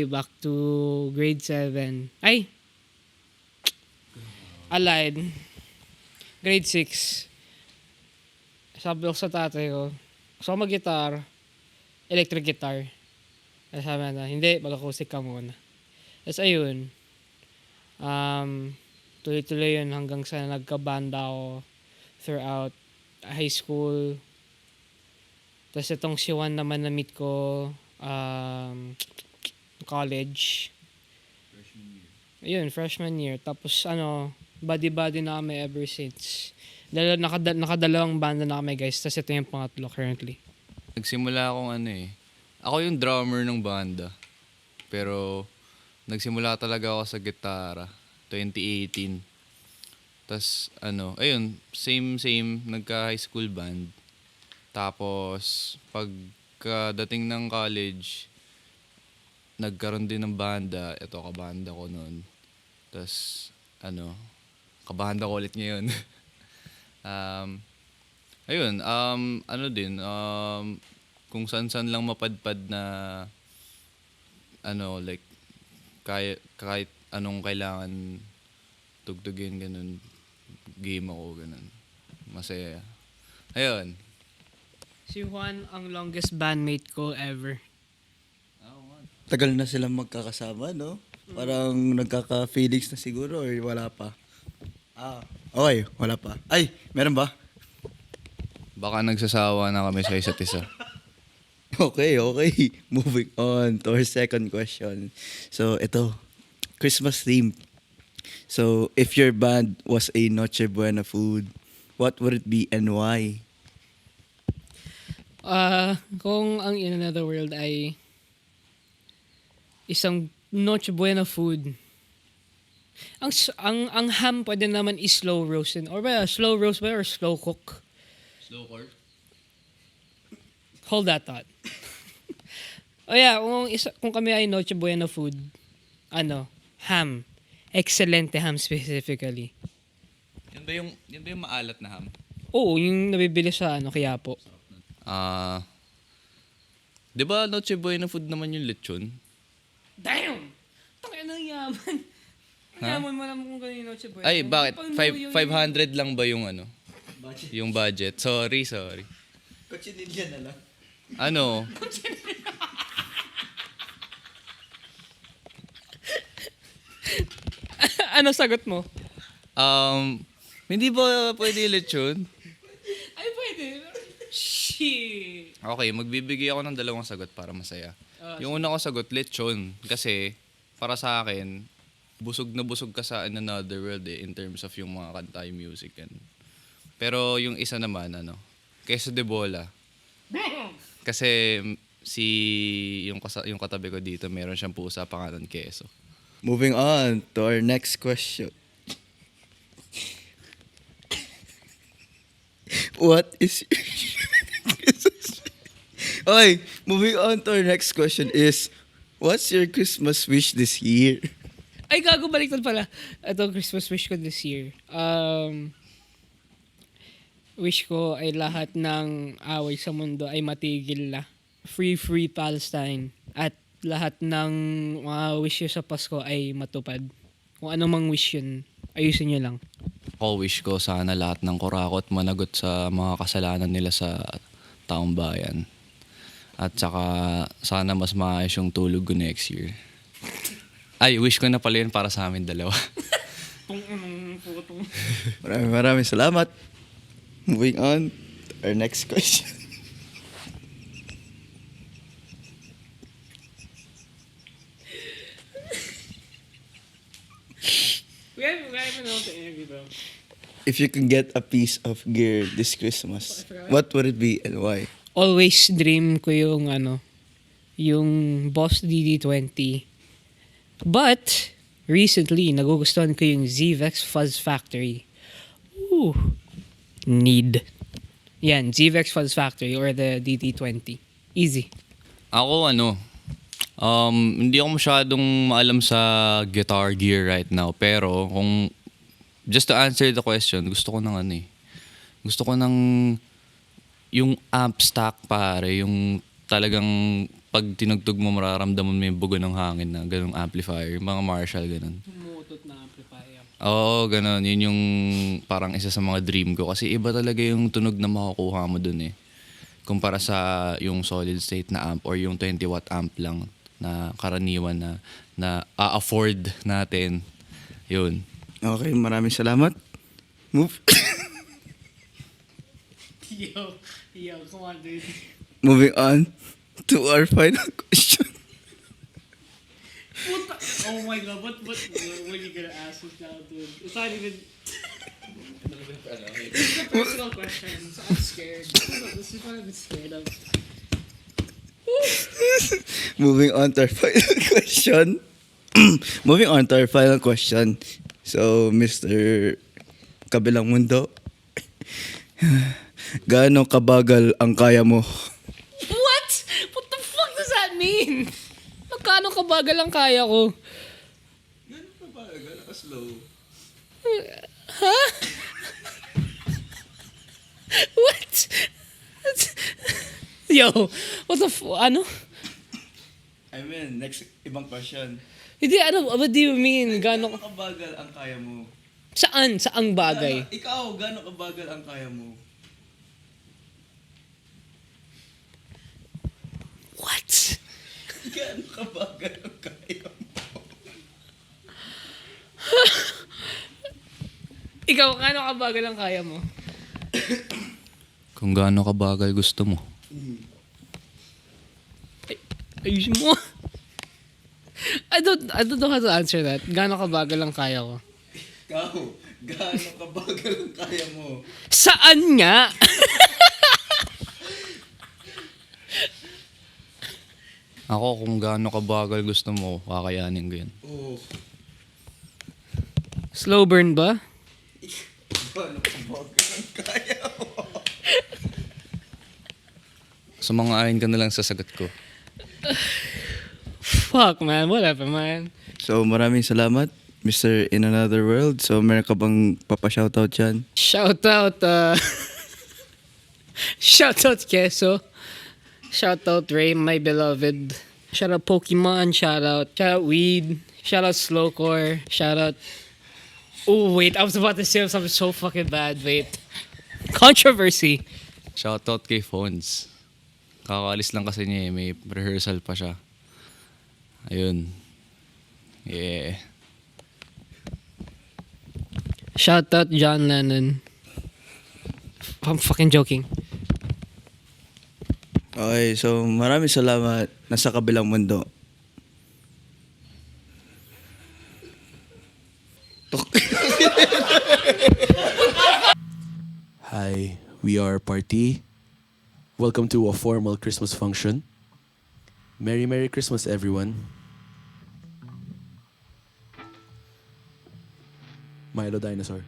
back to grade 7. Ay! Allied. Grade 6. Sabi ko sa tatay ko, gusto ko mag-guitar, electric guitar. Sabi na, hindi, mag-acoustic ka muna. Tapos ayun, tuloy-tuloy yun hanggang sa nagkabanda ako throughout high school. Tapos itong si Juan naman na meet ko college. Ayun, freshman year. Tapos buddy-buddy na kami ever since. Nakadalawang banda na kami guys. Tapos ito yung pangatlo currently. Nagsimula akong ako yung drummer ng banda. Pero nagsimula talaga ako sa gitara 2018. Tapos ayun, same nagka-high school band. Tapos pagdating ng college, nagkaroon din ng banda. Ito kabanda ko noon. Tapos kabanda ko ulit ngayon. Ayun, kung saan-saan lang mapadpad na like kahit anong kailangan tugtugin, ganun, game ako, ganun. Masaya. Ayun. Si Juan ang longest bandmate ko ever. Tagal na silang magkakasama, no? Parang nagkaka-feelings na siguro or wala pa? Okay, wala pa. Ay, meron ba? Baka nagsasawa na kami sa isa't isa. Okay. Moving on to our second question. So, ito, Christmas theme. So, if your band was a Noche Buena food, what would it be and why? Kung ang In Another World ay isang Noche Buena food, ang ham pwede naman is slow roasted or slow roast ba or slow cook? Slow cook? Hold that thought. Kung kami ay Noche Buena food, ham. Excelente ham specifically. Yan ba yung maalat na ham? Oo, yung nabibili sa Quiapo. Di ba Noche Buena food naman yung lechon? Damn! Tangina ng yaman. Yaman mo naman kung kanino Noche Buena. Ay, bakit? 500 lang ba yung budget? Yung budget? Sorry. Kotsinilya na lang. Ano sagot mo? Hindi ba pwede lechon? Ay, pwede. Shit. Okay, magbibigay ako ng dalawang sagot para masaya. Yung una ko sagot, lechon. Kasi, para sa akin, busog na busog ka sa In Another World in terms of yung mga kanta, yung music. Pero yung isa naman, queso de bola. Kasi yung katabi ko dito, meron siyang pusa pangalan queso. Moving on to our next question. What is... Okay, moving on to our next question is, what's your Christmas wish this year? Ay, gago, baliktad pala. Ito, Christmas wish ko this year. Wish ko ay lahat ng away sa mundo ay matigil na. Free Palestine. At lahat ng mga wish nyo sa Pasko ay matupad. Kung ano mang wish yun, ayusin nyo lang. Ako wish ko sana lahat ng kurakot managot sa mga kasalanan nila sa taong bayan. At saka sana mas maayos yung tulog ko next year. Ay, wish ko na pala yun para sa amin dalawa. Maraming salamat. Moving on to our next question. We have an interview though. If you can get a piece of gear this Christmas, what would it be and why? Always dream ko yung yung Boss DD20. But recently, nagugustuhan ko yung ZVEX Fuzz Factory. Ooh. Need. Yan, ZVEX Fuzz Factory or the DD20. Easy. Ako hindi ako masyadong maalam sa guitar gear right now. Pero kung just to answer the question, gusto ko ng gusto ko ng yung amp stack pare, yung talagang pag tinugtog mo mararamdaman mo yung bugo ng hangin na ganung amplifier, mga Marshall ganun. Tumutot na amplifier. Oo, ganun. Yun yung parang isa sa mga dream ko kasi iba talaga yung tunog na makukuha mo dun kumpara sa yung solid state na amp or yung 20 watt amp lang na karaniwan na a-afford natin. Yun. Okay, maraming salamat. Move. Yo, come on, dude. Moving on to our final question. Oh my god, what are you gonna ask us now, dude? It's not even... It's a personal question, so I'm scared. This is what I'm scared of. Moving on to our final question. So, Mr. Kabilang Mundo, gaano kabagal ang kaya mo? What? What the fuck does that mean? Magkano kabagal ang kaya ko? Gaano kabagal? Slow. Huh? What? Yo, what the ano? I mean, next ibang question. Hindi, what do you mean? Gaano kabagal ang kaya mo? Saan? Saang bagay? Ikaw, gaano kabagal ang kaya mo? What? Gaano kabagal ang kaya mo? Ikaw, gaano kabagal ang kaya mo? Kung gaano kabagal gusto mo. Ayusin mo. I don't know how to answer that. Gaano kabagal ang kaya ko? Ikaw, gaano kabagal ang kaya mo? Saan nga? Ako, kung gaano kabagal gusto mo, kakayanin ko yan. Oh. Slow burn ba? Gaano kabagal ang kaya mo? Sumang-ayon ka na lang sa sagot ko. Fuck, man. Whatever, man. So, maraming salamat, Mr. Inanotherworld. So, meron ka bang papashoutout dyan? Shoutout, Shoutout, Keso. Shoutout, Ray, my beloved. Shoutout, Pokemon. Shoutout, Weed. Shoutout, Slowcore. Shoutout... Oh, wait. I was about to say something so fucking bad. Wait. Controversy. Shoutout kay Phones. Kakaalis lang kasi niya may rehearsal pa siya. Ayun. Yeah. Shoutout, John Lennon. I'm fucking joking. Okay, so maraming salamat. Nasa kabilang mundo. Hi, we are Parti. Welcome to a formal Christmas function. Merry Christmas, everyone. Milo Dinosaur.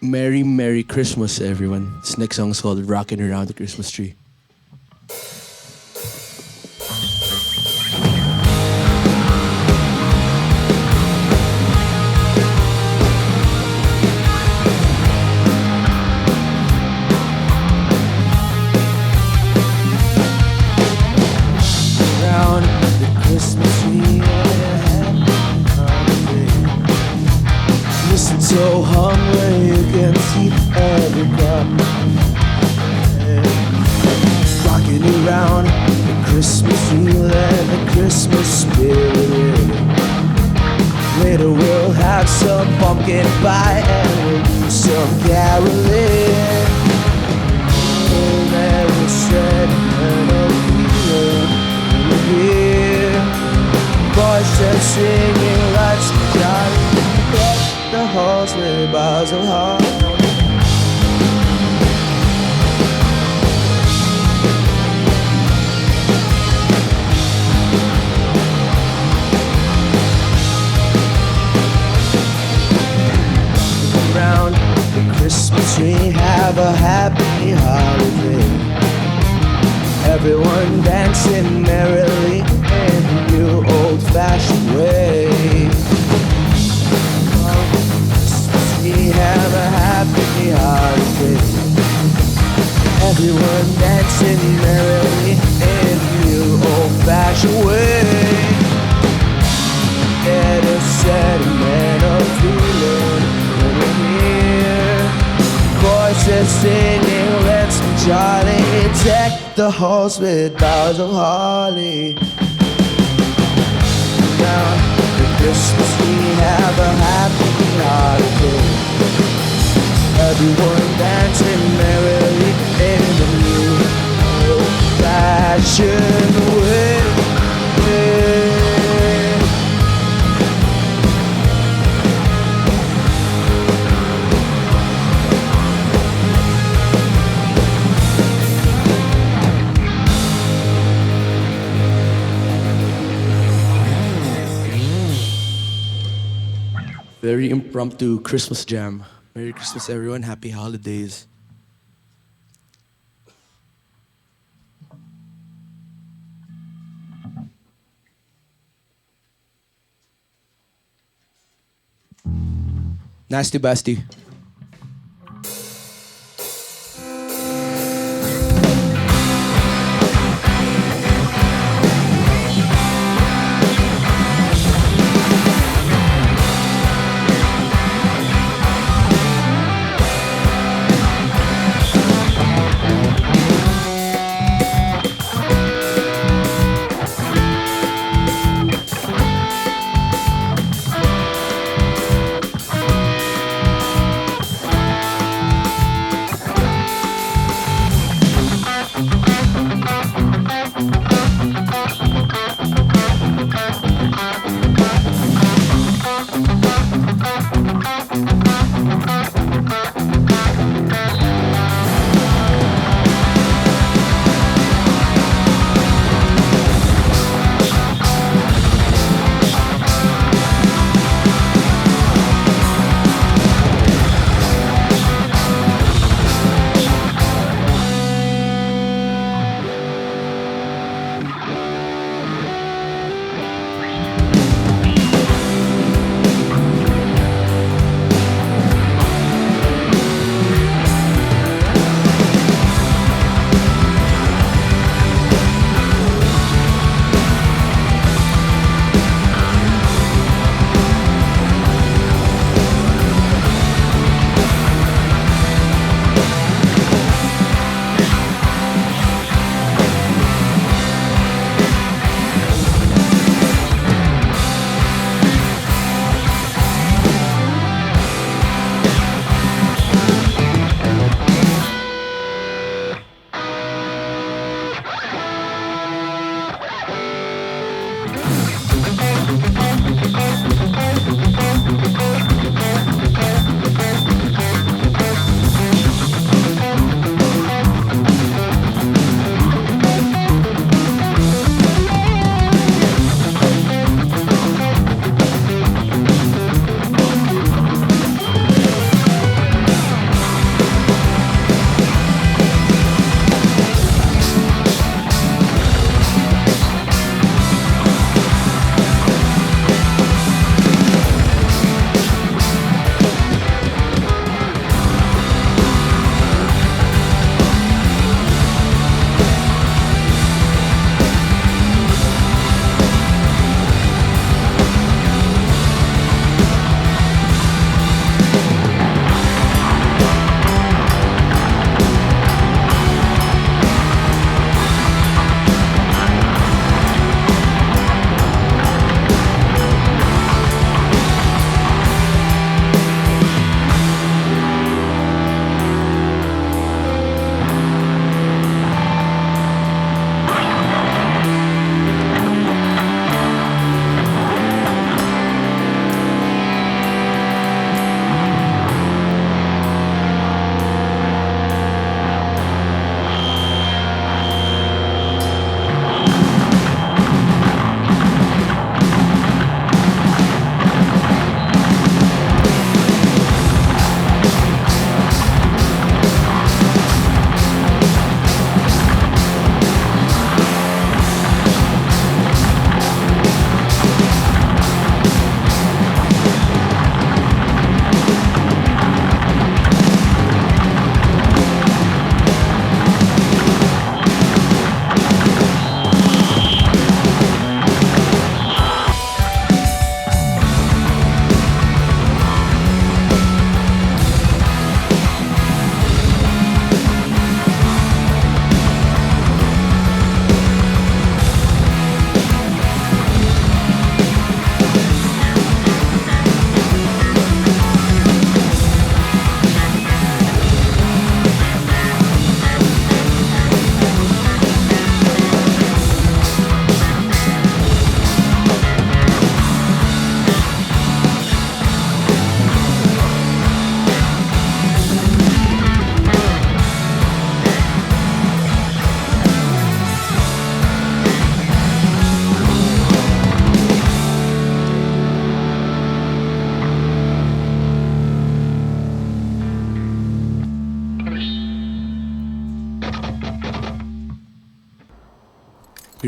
Merry, Merry Christmas, everyone. This next song is called Rockin' Around the Christmas Tree. Around the Christmas tree, so hungry you can see every drop. Rocking around the Christmas tree, let the Christmas spirit. Later we'll have some pumpkin pie and we'll do some caroling. Oh, never said no feeling in the year. Voices singing, lights shining. The halls with boughs of heart. Around the Christmas tree, have a happy holiday. Everyone dancing merrily in the new old-fashioned way. We have a happy holiday. Everyone dancing merrily in the new old-fashioned way. Get a sentimental feeling when we're here. Voices singing, let's be jolly. Deck the halls with boughs of holly. Now Christmas we have a happy holiday. Everyone dancing merrily in the new old-fashioned way. Very impromptu Christmas jam. Merry Christmas, everyone. Happy holidays. Nasty Basti.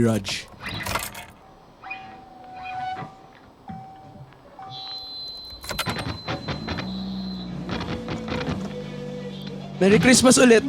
Happy Raj. Merry Christmas ulit.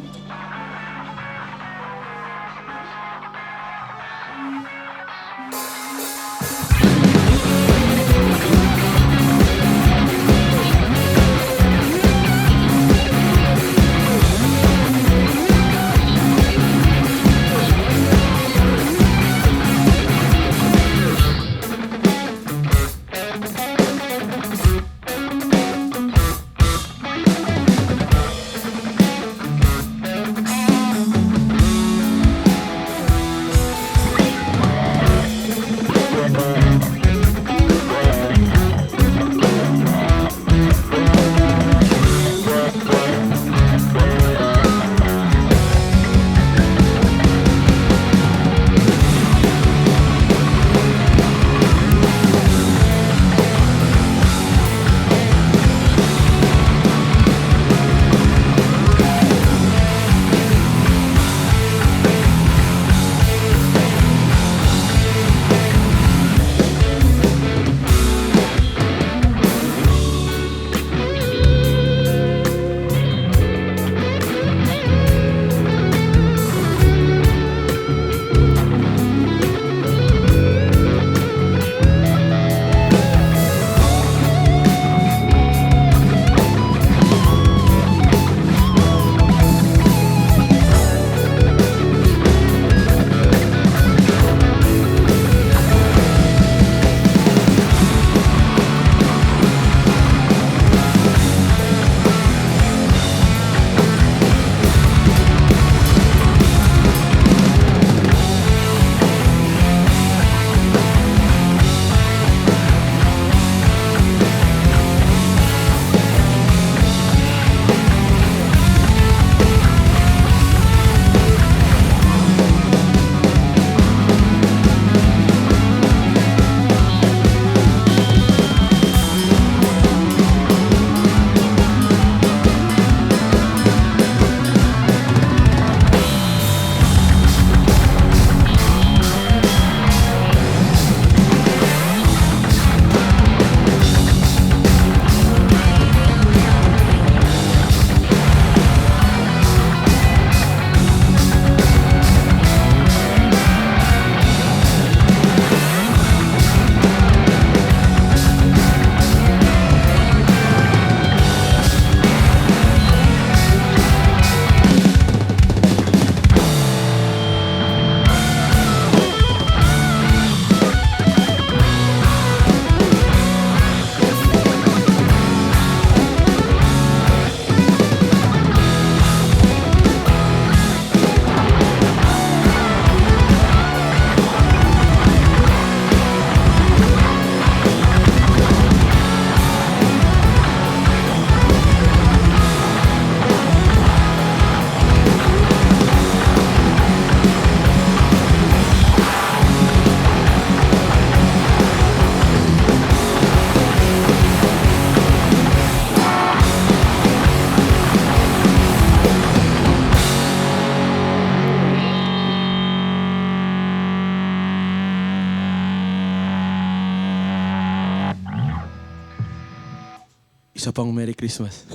Isa pang Merry Christmas.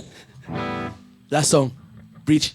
Last song, Preach.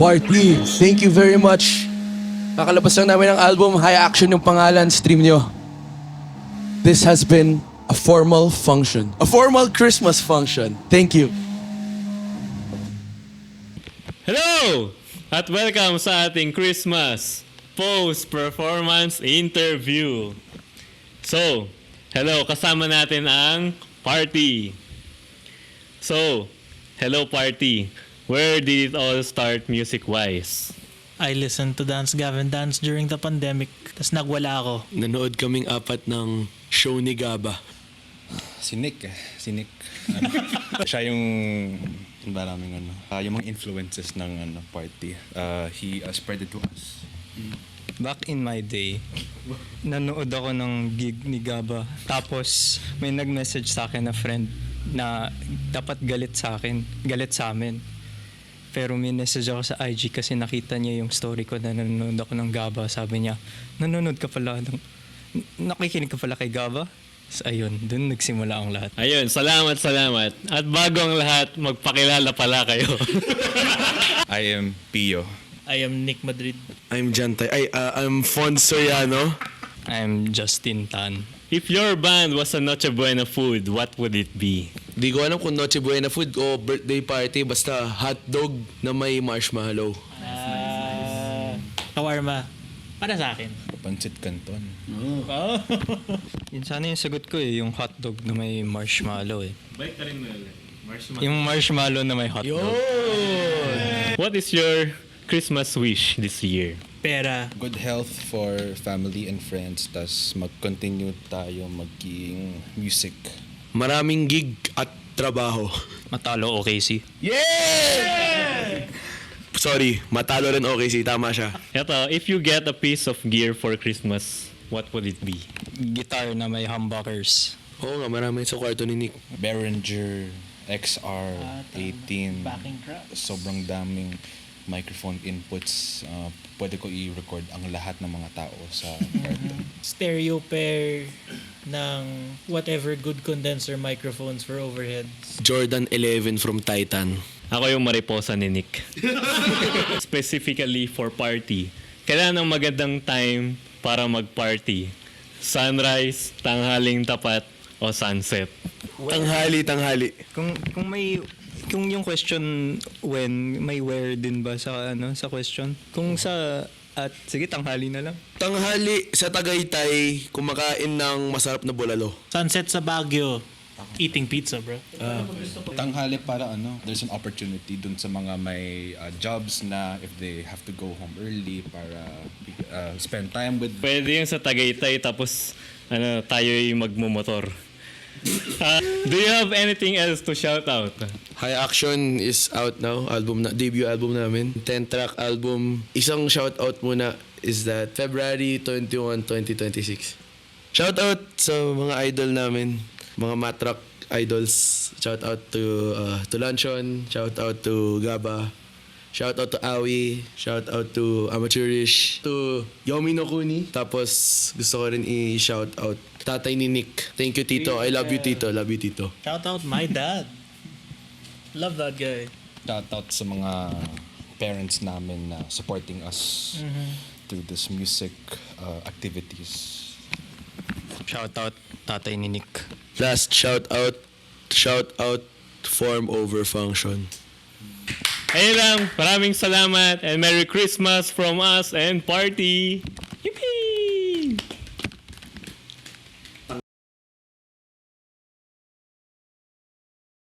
Parti, thank you very much. Kakalabas lang namin ng album, High Action yung pangalan, stream nyo. This has been a formal function. A formal Christmas function. Thank you. Hello! At welcome sa ating Christmas post-performance interview. So, hello, kasama natin ang Parti. So, hello Parti. Where did it all start music-wise? I listened to Dance Gavin Dance during the pandemic. Tapos nagwala ako. Nanood kaming 4 ng show ni Gaba. Si Nick. Siya yung maraming yung mga influences ng Parti. He spread it to us. Back in my day, nanood ako ng gig ni Gaba. Tapos may nag-message sa akin na friend na dapat galit sa amin. Pero may message ako sa IG kasi nakita niya yung story ko na nanonood ako ng Gaba. Sabi niya, nakikinig ka pala kay Gaba? So, ayun, dun nagsimula ang lahat. Ayun, salamat. At bago ang lahat, magpakilala pala kayo. I am Pio. I am Nick Madrid. I'm Jantay. I'm Fon Soriano. I'm Justin Tan. If your band was a Noche Buena food, what would it be? Di ko alam kung Noche Buena food o birthday party, basta hotdog na may marshmallow. Shawarma. Para sa akin. Pancit Canton. Oh. Yun sana yung sagot ko yung hotdog na may marshmallow Balik na rin mo ulit. Marshmallow. Yung marshmallow na may hotdog. What is your Christmas wish this year? Pera. Good health for family and friends. Tas mag-continue tayo maging music. Maraming gig at trabaho. Matalo OKC. Yeah! Sorry, matalo rin OKC. Tama siya. Ito, if you get a piece of gear for Christmas, what would it be? Guitar na may humbuckers. Oo nga, marami sa kwarto ni Nick. Behringer XR 18. Backing tracks. Sobrang daming microphone inputs. Pwede ko i-record ang lahat ng mga tao sa party. Stereo pair ng whatever good condenser microphones for overheads. Jordan 11 from Titan. Ako yung mariposa ni Nick. Specifically for party. Kailangan ng magandang time para mag-party. Sunrise, tanghaling tapat, o sunset. Tanghali. Kung yung question when, may where din ba sa sa question? Kung sige, tanghali na lang. Tanghali sa Tagaytay, kumakain ng masarap na bulalo. Sunset sa Baguio. Eating pizza, bro. Tanghali para there's an opportunity dun sa mga may jobs na if they have to go home early para spend time with... Pwede yun sa Tagaytay tapos tayo'y magmumotor. Do you have anything else to shout out? High Action is out now, debut album namin. 10-track album. Isang shout out muna is that February 21, 2026. Shout out sa mga idol namin, mga matrack idols. Shout out to Lanchon, shout out to Gaba, shout out to Awi, shout out to Amateurish, to Yomi no Kuni. Tapos gusto ko rin i-shout out tatay ni Nick. Thank you, Tito. I love you, Tito. Love you, Tito. Shout out my dad. Love that guy. Shout out sa mga parents namin na supporting us through this music activities. Shout out tatay ni Nick. Last shout out form over function. Ayun lang, maraming salamat and Merry Christmas from us and Parti!